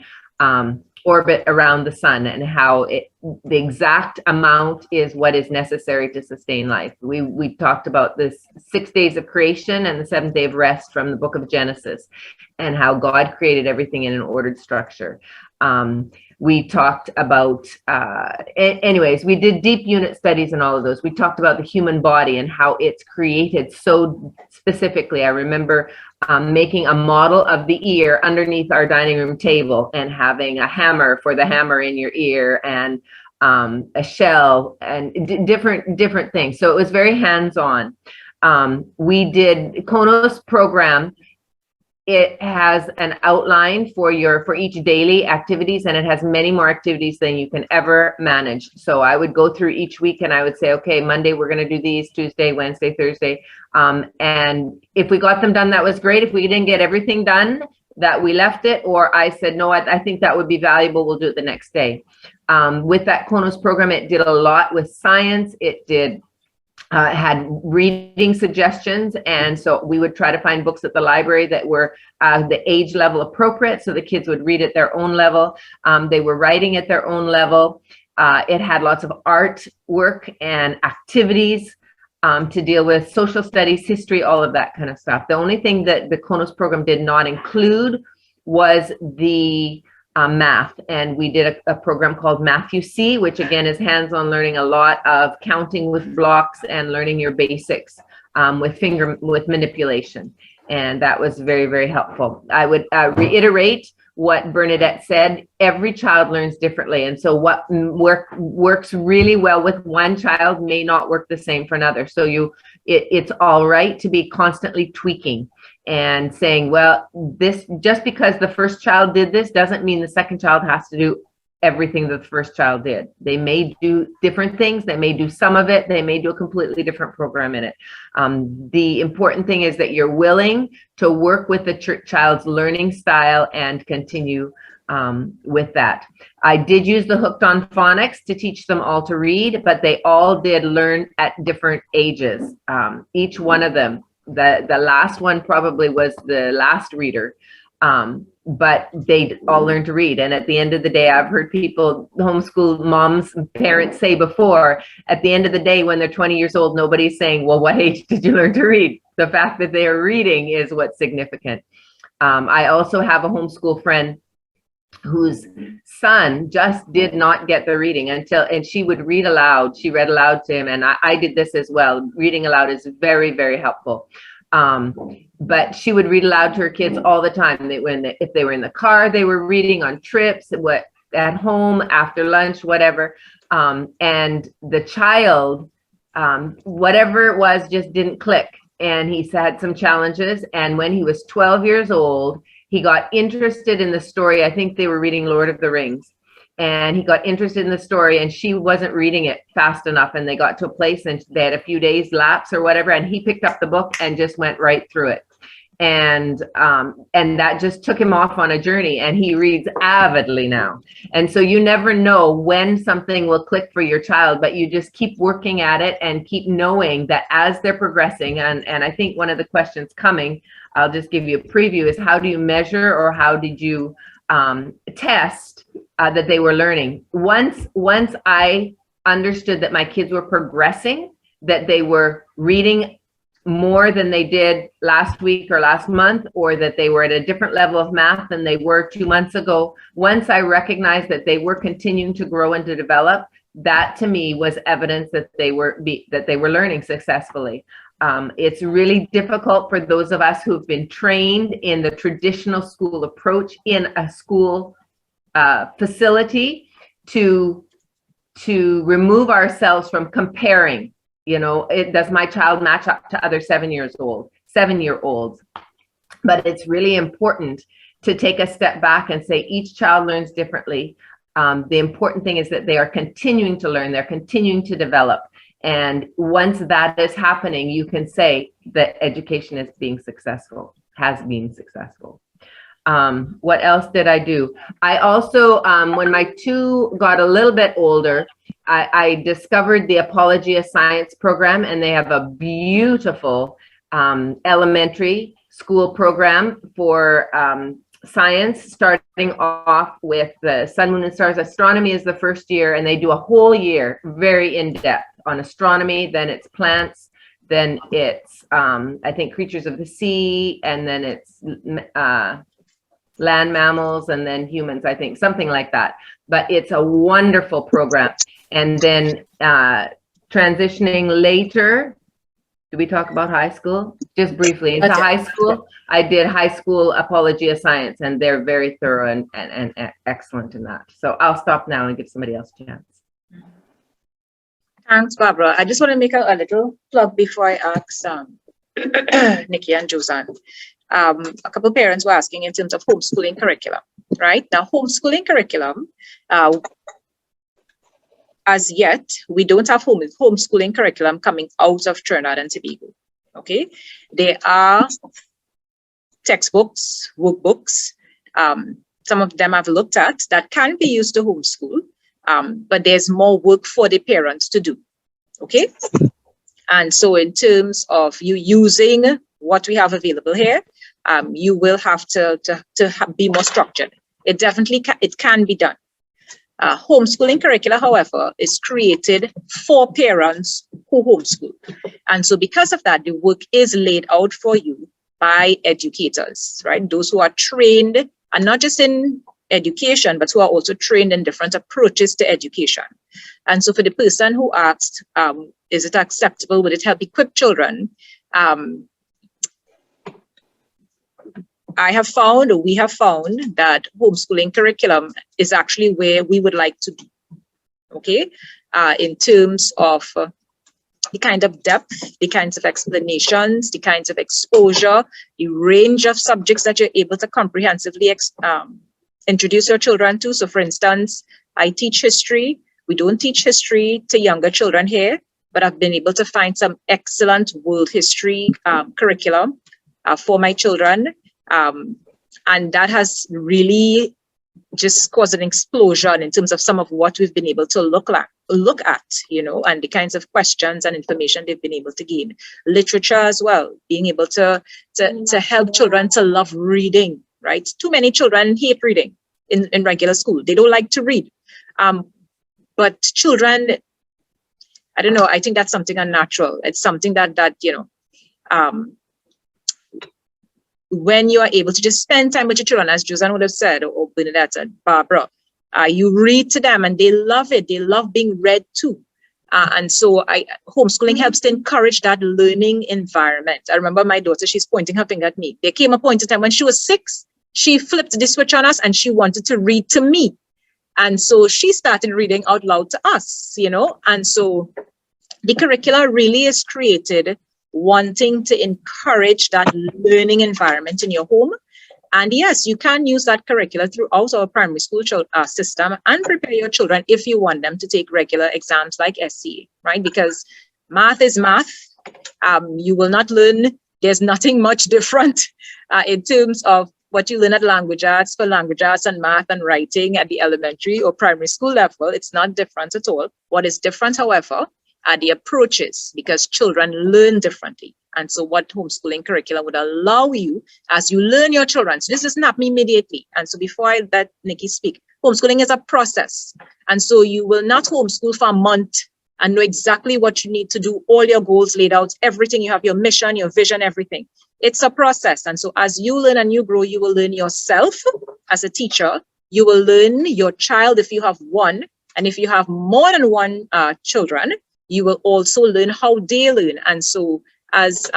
orbit around the sun, and how the exact amount is what is necessary to sustain life. We talked about this 6 days of creation and the 7th day of rest from the book of Genesis, and how God created everything in an ordered structure. We talked about, anyways, we did deep unit studies and all of those. We talked about the human body and how it's created so specifically. I remember making a model of the ear underneath our dining room table and having a hammer for the hammer in your ear, and a shell, and different things. So it was very hands-on. We did KONOS program. It has an outline for each daily activities, and it has many more activities than you can ever manage. So I would go through each week and I would say, okay, Monday we're going to do these, Tuesday, Wednesday, Thursday. And if we got them done, that was great. If we didn't get everything done, that we left it, or I said, no, I think that would be valuable, we'll do it the next day. With that KONOS program, it did a lot with science. It did had reading suggestions, and so we would try to find books at the library that were the age level appropriate, so the kids would read at their own level. They were writing at their own level. It had lots of art work and activities to deal with, social studies, history, all of that kind of stuff. The only thing that the KONOS program did not include was the math, and we did a program called Math You See, which again is hands-on learning, a lot of counting with blocks and learning your basics with manipulation, and that was very, very helpful. I would reiterate, what Bernadette said, every child learns differently. And so what works really well with one child may not work the same for another. So it's all right to be constantly tweaking and saying, well, this, just because the first child did this doesn't mean the second child has to do everything that the first child did. They may do different things. They may do some of it. They may do a completely different program in it. The important thing is that you're willing to work with the child's learning style and continue with that. I did use the Hooked on Phonics to teach them all to read, but they all did learn at different ages. Each one of them, the last one probably was the last reader. But they all learn to read. And at the end of the day, I've heard people, homeschool moms, parents say before, at the end of the day, when they're 20 years old, nobody's saying, well, what age did you learn to read? The fact that they are reading is what's significant. I also have a homeschool friend whose son just did not get the reading and she would read aloud. She read aloud to him. And I did this as well. Reading aloud is very, very helpful. But she would read aloud to her kids all the time. If they were in the car, they were reading on trips, at home, after lunch, whatever. And the child, whatever it was, just didn't click. And he had some challenges. And when he was 12 years old, he got interested in the story. I think they were reading Lord of the Rings. And he got interested in the story, and she wasn't reading it fast enough. And they got to a place and they had a few days lapse or whatever. And he picked up the book and just went right through it. And that just took him off on a journey, and he reads avidly now. And so you never know when something will click for your child, but you just keep working at it and keep knowing that as they're progressing. And I think one of the questions coming, I'll just give you a preview, is how do you measure, or how did you test that they were learning? Once I understood that my kids were progressing, that they were reading more than they did last week or last month, or that they were at a different level of math than they were 2 months ago, once I recognized that they were continuing to grow and to develop, that to me was evidence that they were learning successfully. It's really difficult for those of us who've been trained in the traditional school approach in a school facility to remove ourselves from comparing. You know, does my child match up to other 7-year-olds? But it's really important to take a step back and say each child learns differently. The important thing is that they are continuing to learn, they're continuing to develop. And once that is happening, you can say that education is being successful, has been successful. What else did I do? I also, when my two got a little bit older, I discovered the Apology of Science program, and they have a beautiful elementary school program for science, starting off with the Sun, Moon, and Stars. Astronomy is the first year, and they do a whole year very in-depth on astronomy. Then it's plants, then it's I think creatures of the sea, and then it's land mammals, and then humans, I think, something like that. But it's a wonderful program. And then transitioning later, do we talk about high school? Just briefly, into high school, I did high school Apology of Science, and they're very thorough and excellent in that. So I'll stop now and give somebody else a chance. Thanks, Barbara. I just want to make a little plug before I ask Nikki and Josanne. A couple of parents were asking in terms of homeschooling curriculum, right? Now, homeschooling curriculum, as yet, we don't have homeschooling curriculum coming out of Trinidad and Tobago, okay? There are textbooks, workbooks, some of them I've looked at that can be used to homeschool, but there's more work for the parents to do, okay? And so in terms of you using what we have available here, you will have to be more structured. It definitely can be done. Homeschooling curricula, however, is created for parents who homeschool. And so because of that, the work is laid out for you by educators, right? Those who are trained, and not just in education, but who are also trained in different approaches to education. And so for the person who asked, is it acceptable? Would it help equip children? we have found that homeschooling curriculum is actually where we would like to be, okay? In terms of the kind of depth, the kinds of explanations, the kinds of exposure, the range of subjects that you're able to comprehensively introduce your children to. So for instance, I teach history. We don't teach history to younger children here, but I've been able to find some excellent world history curriculum for my children. And that has really just caused an explosion in terms of some of what we've been able to look at, you know, and the kinds of questions and information they've been able to gain. Literature as well, being able to help children to love reading, right? Too many children hate reading in regular school. They don't like to read. But children, I don't know, I think that's something unnatural. It's something that you know, when you are able to just spend time with your children, as Josanne would have said, or Bernadette and Barbara, you read to them and they love it. They love being read to. And so homeschooling helps to encourage that learning environment. I remember my daughter, she's pointing her finger at me. There came a point in time when she was 6, she flipped the switch on us and she wanted to read to me. And so she started reading out loud to us, you know. And so the curricula really is created wanting to encourage that learning environment in your home. And yes, you can use that curricula throughout our primary school system and prepare your children if you want them to take regular exams like SCA, right? Because math is math. You will not learn, there's nothing much different in terms of what you learn at language arts for language arts and math and writing at the elementary or primary school level. It's not different at all. What is different, however, are the approaches, because children learn differently. And so what homeschooling curriculum would allow you as you learn your children. So this doesn't happen immediately. And so before I let Nikki speak, homeschooling is a process. And so you will not homeschool for a month and know exactly what you need to do, all your goals laid out, everything. You have your mission, your vision, everything. It's a process. And so as you learn and you grow, you will learn yourself as a teacher. You will learn your child if you have one. And if you have more than one children, you will also learn how they learn. And so as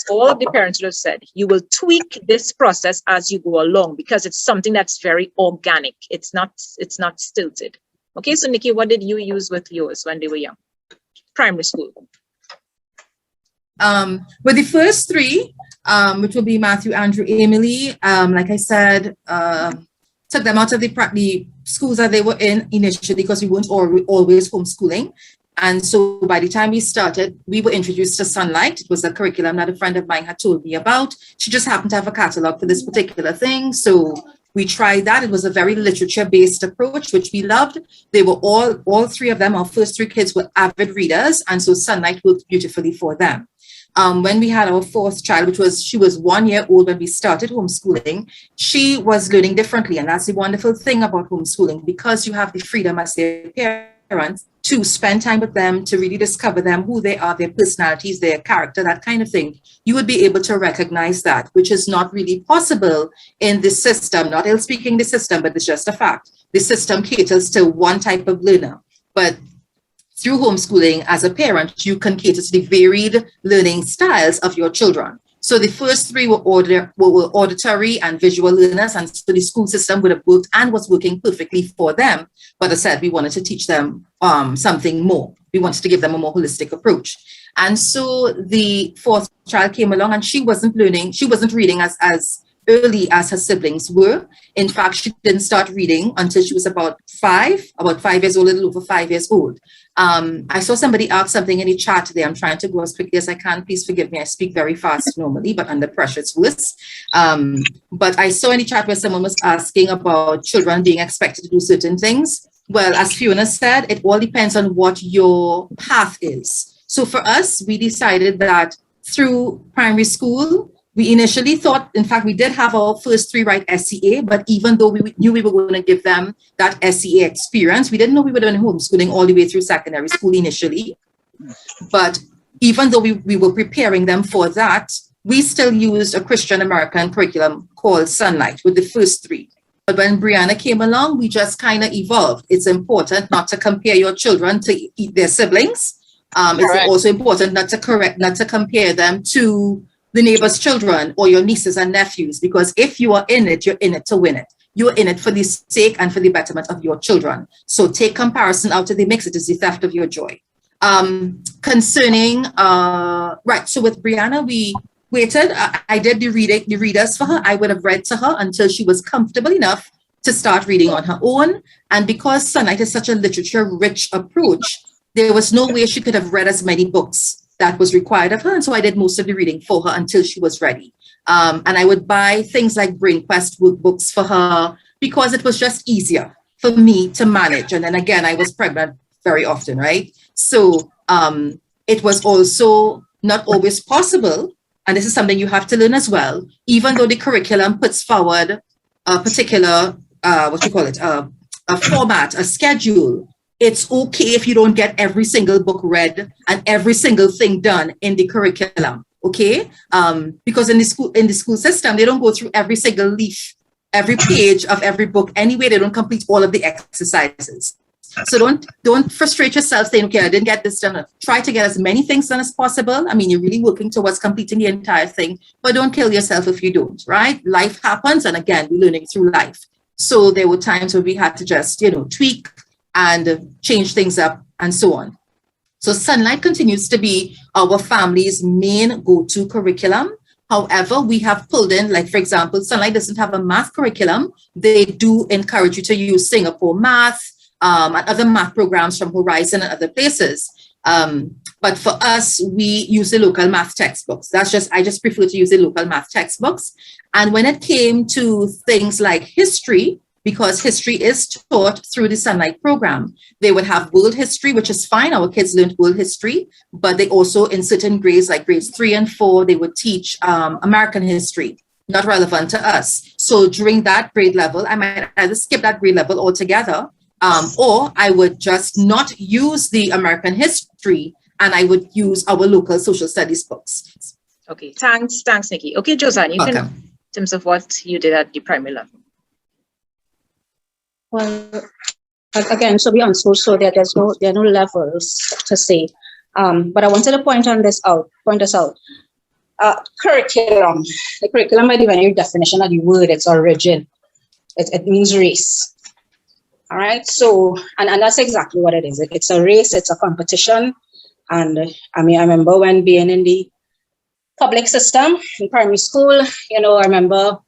all of the parents would have said, you will tweak this process as you go along, because it's something that's very organic. It's not stilted. Okay, so Nikki, what did you use with yours when they were young? Primary school. With the first 3, which will be Matthew, Andrew, Emily, like I said, took them out of the schools that they were in initially, because we weren't always homeschooling. And so by the time we started, we were introduced to Sunlight. It was a curriculum that a friend of mine had told me about. She just happened to have a catalog for this particular thing. So we tried that. It was a very literature-based approach, which we loved. They were all 3 of them, our first 3 kids were avid readers. And so Sunlight worked beautifully for them. When we had our 4th child, she was 1 year old when we started homeschooling, she was learning differently. And that's the wonderful thing about homeschooling, because you have the freedom as their parents to spend time with them, to really discover them, who they are, their personalities, their character, that kind of thing. You would be able to recognize that, which is not really possible in the system, not ill speaking the system, but it's just a fact. The system caters to one type of learner. But through homeschooling, as a parent, you can cater to the varied learning styles of your children. So the first 3 were auditory and visual learners, and so the school system would have worked and was working perfectly for them. But as I said, we wanted to teach them something more. We wanted to give them a more holistic approach. And so the 4th child came along, and she wasn't reading as early as her siblings were. In fact, she didn't start reading until she was about 5 years old, a little over 5 years old. I saw somebody ask something in the chat today. I'm trying to go as quickly as I can. Please forgive me. I speak very fast normally, but under pressure it's worse. But I saw in the chat where someone was asking about children being expected to do certain things. Well, as Fiona said, it all depends on what your path is. So for us, we decided that through primary school, we initially thought, in fact, we did have our first 3 write SCA, but even though we knew we were going to give them that SCA experience, we didn't know we were doing homeschooling all the way through secondary school initially. But even though we were preparing them for that, we still used a Christian American curriculum called Sunlight with the first 3. But when Brianna came along, we just kind of evolved. It's important not to compare your children to their siblings. It's also important not to compare them to the neighbor's children or your nieces and nephews, because if you are in it, you're in it to win it. You're in it for the sake and for the betterment of your children. So take comparison out of the mix. It is the theft of your joy. Concerning, right, so with Brianna, we waited. I did the readers for her. I would have read to her until she was comfortable enough to start reading on her own. And because Sunlight is such a literature-rich approach, there was no way she could have read as many books that was required of her. And so I did most of the reading for her until she was ready. And I would buy things like BrainQuest workbooks for her because it was just easier for me to manage. And then again, I was pregnant very often, right? So it was also not always possible. And this is something you have to learn as well. Even though the curriculum puts forward a particular, a format, a schedule, it's okay if you don't get every single book read and every single thing done in the curriculum, okay? Because in the school system, they don't go through every single leaf, every page of every book anyway. They don't complete all of the exercises. So don't frustrate yourself saying, okay, I didn't get this done. Try to get as many things done as possible. I mean, you're really working towards completing the entire thing, but don't kill yourself if you don't, right? Life happens, and again, we're learning through life. So there were times where we had to just, tweak and change things up and so on. So Sunlight continues to be our family's main go-to curriculum. However, we have pulled in, like, for example, Sunlight doesn't have a math curriculum. They do encourage you to use Singapore math and other math programs from Horizon and other places. But for us, we use the local math textbooks. I just prefer to use the local math textbooks. And when it came to things like history, because history is taught through the Sunlight program, they would have world history, which is fine. Our kids learned world history, but they also, in certain grades, like grades 3 and 4, they would teach American history, not relevant to us. So during that grade level, I might either skip that grade level altogether, or I would just not use the American history, and I would use our local social studies books. Okay, thanks, Nikki. Okay, Josanne, you can, in terms of what you did at the primary level. Well, again, so we unschool, so there are no levels to say. But I wanted to point this out. Curriculum. The curriculum, by the very definition of the word, its origin, it means race. All right. So, and that's exactly what it is. It's a race. It's a competition. And I mean, I remember when being in the public system in primary school, I remember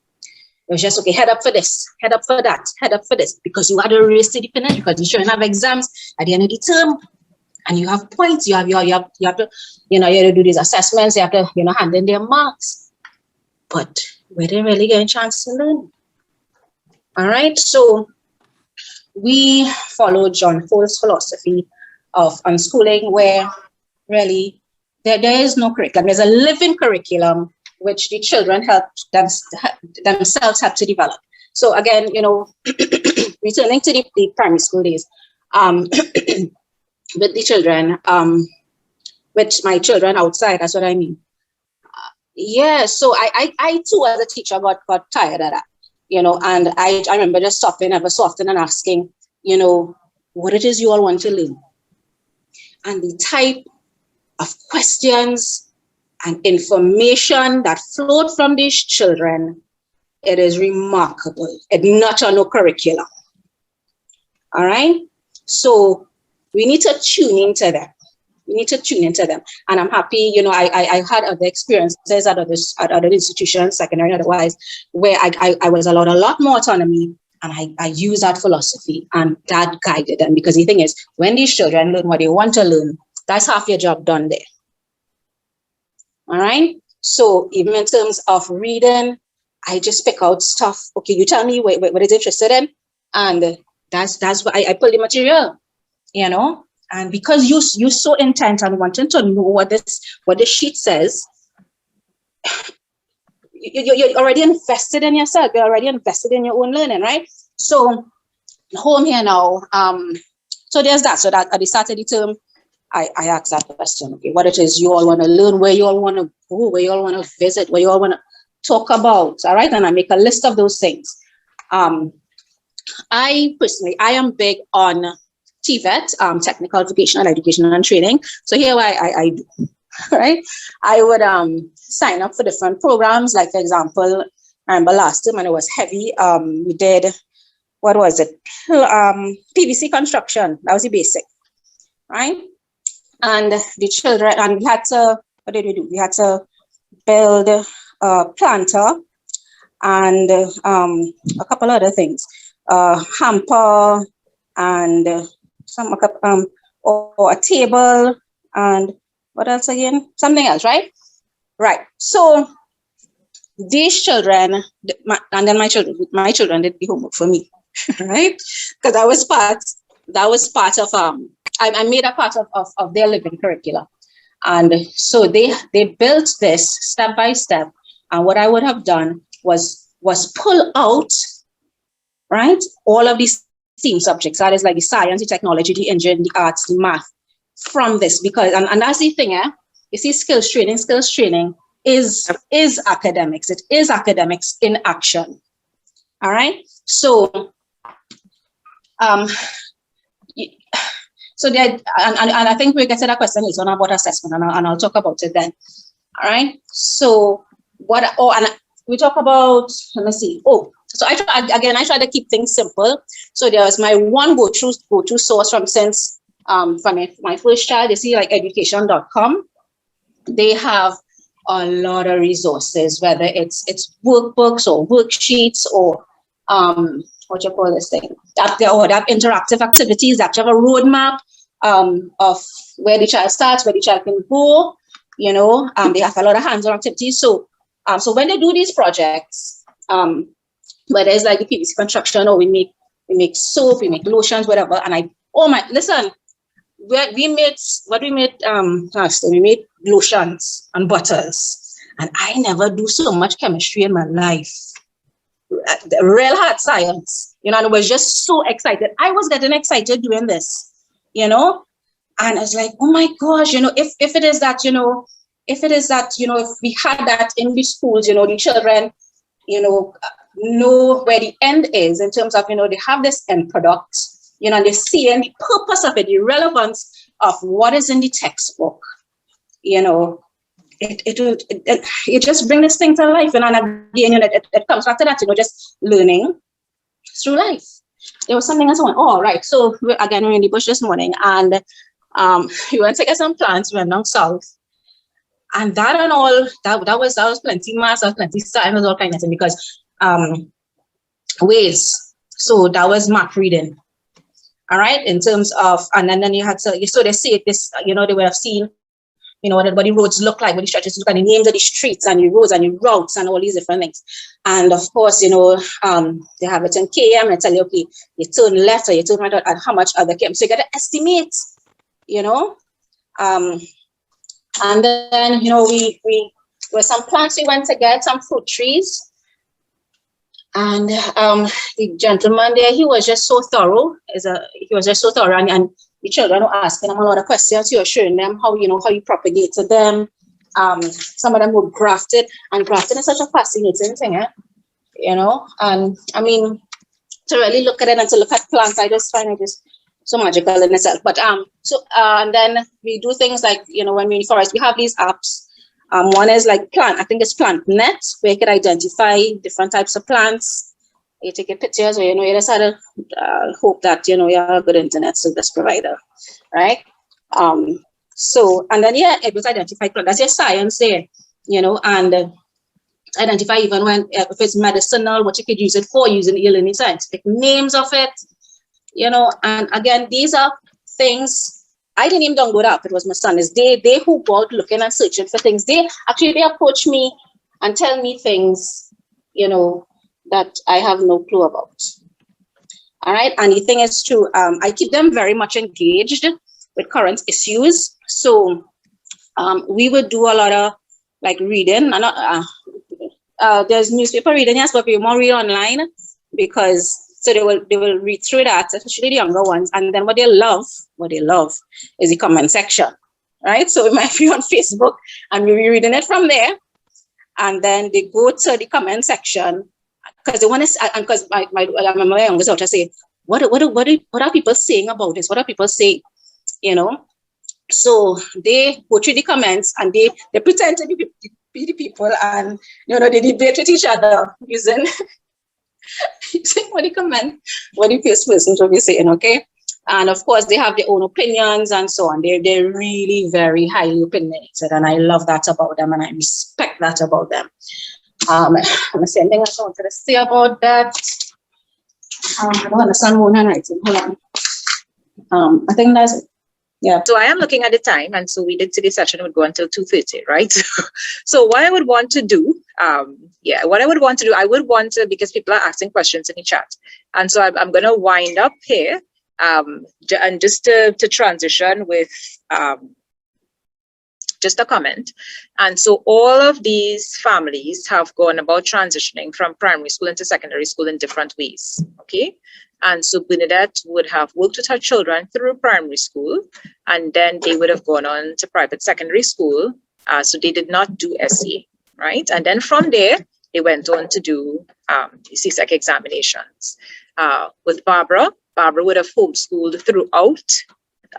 it was just, okay, head up for this, head up for that, head up for this, because you had a race to the finish, because you shouldn't have exams at the end of the term, and you have points, you have to, you have to do these assessments, you have to, hand in their marks. But we didn't really get a chance to learn. All right, so we followed John Fole's philosophy of unschooling, where really there is no curriculum. There's a living curriculum which the children themselves have to develop. So again, returning to the primary school days, with the children, with my children outside, that's what I mean. Yeah, so I too, as a teacher, got tired of that, and I remember just stopping ever so often and asking, what it is you all want to learn. And the type of questions and information that flowed from these children, it is remarkable. It's not on no curriculum. All right? So we need to tune into them. And I'm happy, I had other experiences at other institutions, secondary and otherwise, where I was allowed a lot more autonomy, and I use that philosophy, and that guided them. Because the thing is, when these children learn what they want to learn, that's half your job done there. All right. So even in terms of reading, I just pick out stuff. Okay, you tell me what is interested in, and that's what I pull the material, And because you're so intent on wanting to know what the sheet says, you're already invested in yourself. You're already invested in your own learning, right? So home here now. So there's that. So that at the start of the term, I asked that question, okay, what it is you all want to learn, where you all want to go, where you all want to visit, where you all want to talk about, all right? And I make a list of those things. I personally am big on TVET, Technical Vocational Education and Training. So here I do. right? I would sign up for different programs. Like, for example, I remember last time when it was heavy, we did, what was it? PVC construction. That was the basic, right? And the children, and we had to, what did we do? We had to build a planter and a couple other things, hamper and or a table and what else again? Something else, right? Right. So these children, and then my children did the homework for me, right? Because that was part of I made a part of their living curriculum. And so they built this step by step. And what I would have done was pull out, right, all of these STEAM subjects. That is like the science, the technology, the engineering, the arts, the math, from this, because and that's the thing, you see, skills training is academics. It is academics in action. All right. So so that, and I think we get to that question later on about assessment, and I'll talk about it then. All right. So and we talk about, let me see. So I try to keep things simple. So there's my one go-to source from my first child. You see, like education.com. They have a lot of resources, whether it's workbooks or worksheets or what you call this thing? They have interactive activities that have a roadmap of where the child starts, where the child can go. You know, they have a lot of hands-on activities. So when they do these projects, whether it's like the PVC construction or we make soap, we make lotions, whatever. And we made lotions and butters, and I never do so much chemistry in my life. Real hard science, you know, and I was just so excited. I was getting excited doing this, you know, and I was like, oh my gosh, you know, if it is that, you know, if we had that in the schools, you know, the children, you know where the end is in terms of, you know, they have this end product, you know, and they see the purpose of it, the relevance of what is in the textbook, you know, it just brings this thing to life. And again, you know, it comes back to that, you know, just learning through life. There was something else I went, right. So we're in the bush this morning, and we went to get some plants, we went down south. And that and all, that was plenty math, that was plenty science, all kinds of things, because ways. So that was map reading. All right, in terms of, and then you had to, so they see it, this, you know, they would have seen, you know, what the roads look like, what the stretches look like, the names of the streets and the roads and the routes and all these different things. And of course, you know, they have it in km and tell you, okay, you turn left or you turn right, and how much other km. So you got to estimate, you know. And then, you know, we with some plants we went to get, some fruit trees. And the gentleman there, he was just so thorough. And the children were asking him a lot of questions. He was showing them how you propagated them. Some of them were grafted, and grafting is such a fascinating thing, you know. And I mean, to really look at it and to look at plants, I just find it just so magical in itself. But and then we do things like, you know, when we're in the forest, we have these apps. One is like I think it's PlantNet, where you can identify different types of plants. You take your pictures, or, you know, you just had to hope that, you know, you have a good internet service provider, right? So, and then, yeah, it was identify plants. That's your science there, you know, and identify even when, if it's medicinal, what you could use it for, using your learning scientific names of it, you know. And again, these are things I didn't even download up. It was my son. It's they who go out looking and searching for things. They approach me and tell me things, you know, that I have no clue about. All right. And the thing is too, I keep them very much engaged with current issues. So we would do a lot of like reading. There's newspaper reading, yes, but we more read online, because so they will read through that, especially the younger ones. And then what they love is the comment section, right? So we might be on Facebook and we'll be reading it from there. And then they go to the comment section because they want to, and because my youngest daughter say, what are people saying about this? What are people saying? You know? So they go through the comments and they pretend to be the people, and they debate with each other using what the comment, what the first person should be saying, okay? And of course, they have their own opinions and so on. They're really very highly opinionated, and I love that about them, and I respect that about them. I'm sending us on to say about that. I don't understand more than writing. Hold on. I think that's it. Yeah. So I am looking at the time, and so we did say the session would go until 2:30, right? So what I would want to do, I would want to, because people are asking questions in the chat, and so I'm going to wind up here, and just to transition with just a comment. And so all of these families have gone about transitioning from primary school into secondary school in different ways, okay? And so Bernadette would have worked with her children through primary school, and then they would have gone on to private secondary school. So they did not do SE, right? And then from there, they went on to do CSEC examinations. With Barbara would have homeschooled throughout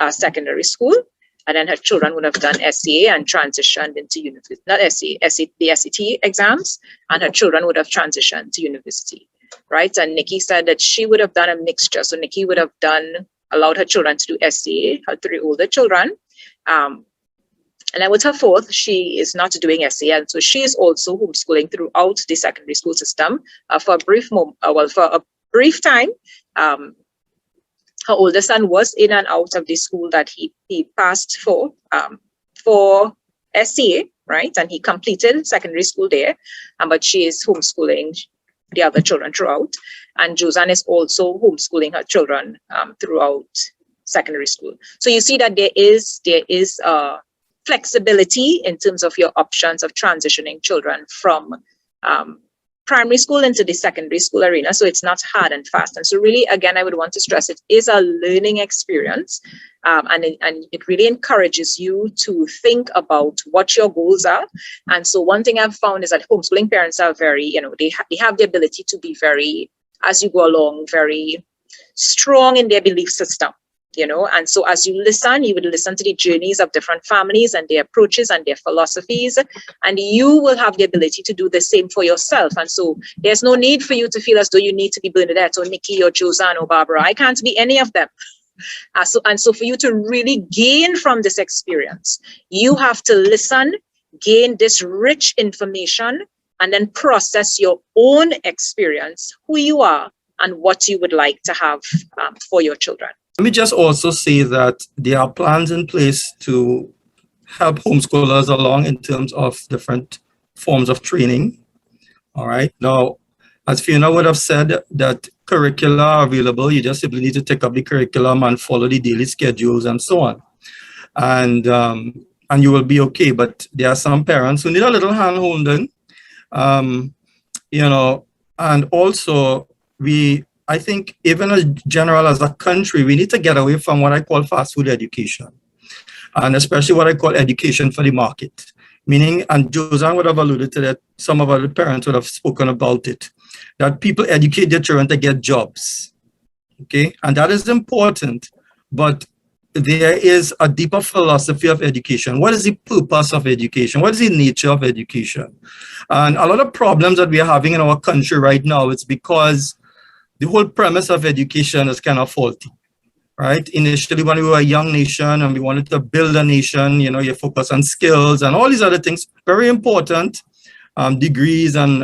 secondary school, and then her children would have done SEA and transitioned into university, not SEA, the SET exams, and her children would have transitioned to university. Right, and Nikki said that she would have done a mixture. So Nikki would have allowed her children to do SCA, her 3 older children. And then with her 4th, she is not doing SCA. And so she is also homeschooling throughout the secondary school system for a brief moment. For a brief time. Her older son was in and out of the school that he passed for SCA, right? And he completed secondary school there. But she is homeschooling the other children throughout, and Josanne is also homeschooling her children throughout secondary school. So you see that there is flexibility in terms of your options of transitioning children from primary school into the secondary school arena. So it's not hard and fast. And so really, again, I would want to stress it is a learning experience. And it really encourages you to think about what your goals are. And so one thing I've found is that homeschooling parents are very, they have the ability to be very, as you go along, very strong in their belief system. And so as you listen, you would listen to the journeys of different families and their approaches and their philosophies, and you will have the ability to do the same for yourself. And so there's no need for you to feel as though you need to be Bernadette or Nikki or Josanne or Barbara. I can't be any of them. So for you to really gain from this experience, you have to listen, gain this rich information, and then process your own experience, who you are, and what you would like to have for your children. Let me just also say that there are plans in place to help homeschoolers along in terms of different forms of training. All right. Now, as Fiona would have said, that curricula are available. You just simply need to take up the curriculum and follow the daily schedules and so on. And you will be okay. But there are some parents who need a little hand-holding, and also I think even as general as a country, we need to get away from what I call fast food education, and especially what I call education for the market. Meaning, and Josanne would have alluded to that, some of our parents would have spoken about it, that people educate their children to get jobs, okay? And that is important, but there is a deeper philosophy of education. What is the purpose of education? What is the nature of education? And a lot of problems that we are having in our country right now, it's because the whole premise of education is kind of faulty, right? Initially, when we were a young nation and we wanted to build a nation, you focus on skills and all these other things, very important, degrees and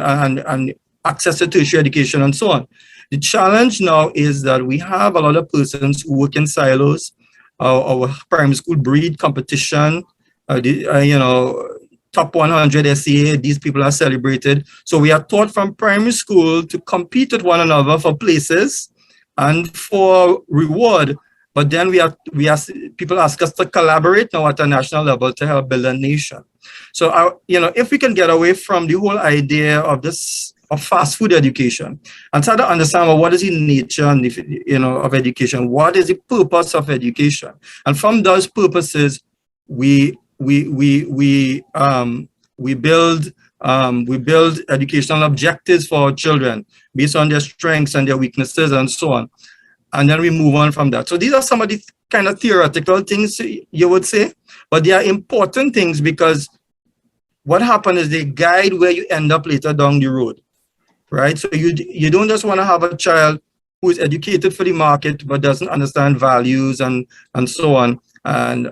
access to tertiary education and so on. The challenge now is that we have a lot of persons who work in silos. Our primary school breed competition, top 100 SEA, these people are celebrated. So we are taught from primary school to compete with one another for places and for reward. But then people ask us to collaborate now at a national level to help build a nation. So, if we can get away from the whole idea of fast food education and try to understand, well, what is the nature of education? What is the purpose of education? And from those purposes, we build educational objectives for our children based on their strengths and their weaknesses and so on. And then we move on from that. So these are some of the kind of theoretical things, you would say, but they are important things, because what happens is they guide where you end up later down the road, right? So you don't just want to have a child who is educated for the market but doesn't understand values and so on, and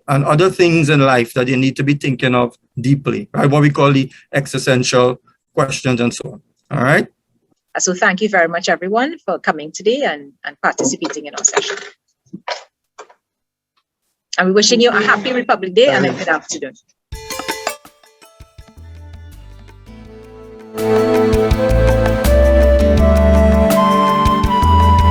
other things in life that you need to be thinking of deeply, right? What we call the existential questions and so on. All right. So thank you very much, everyone, for coming today and participating in our session. And we're wishing you a happy Republic Day and a good afternoon.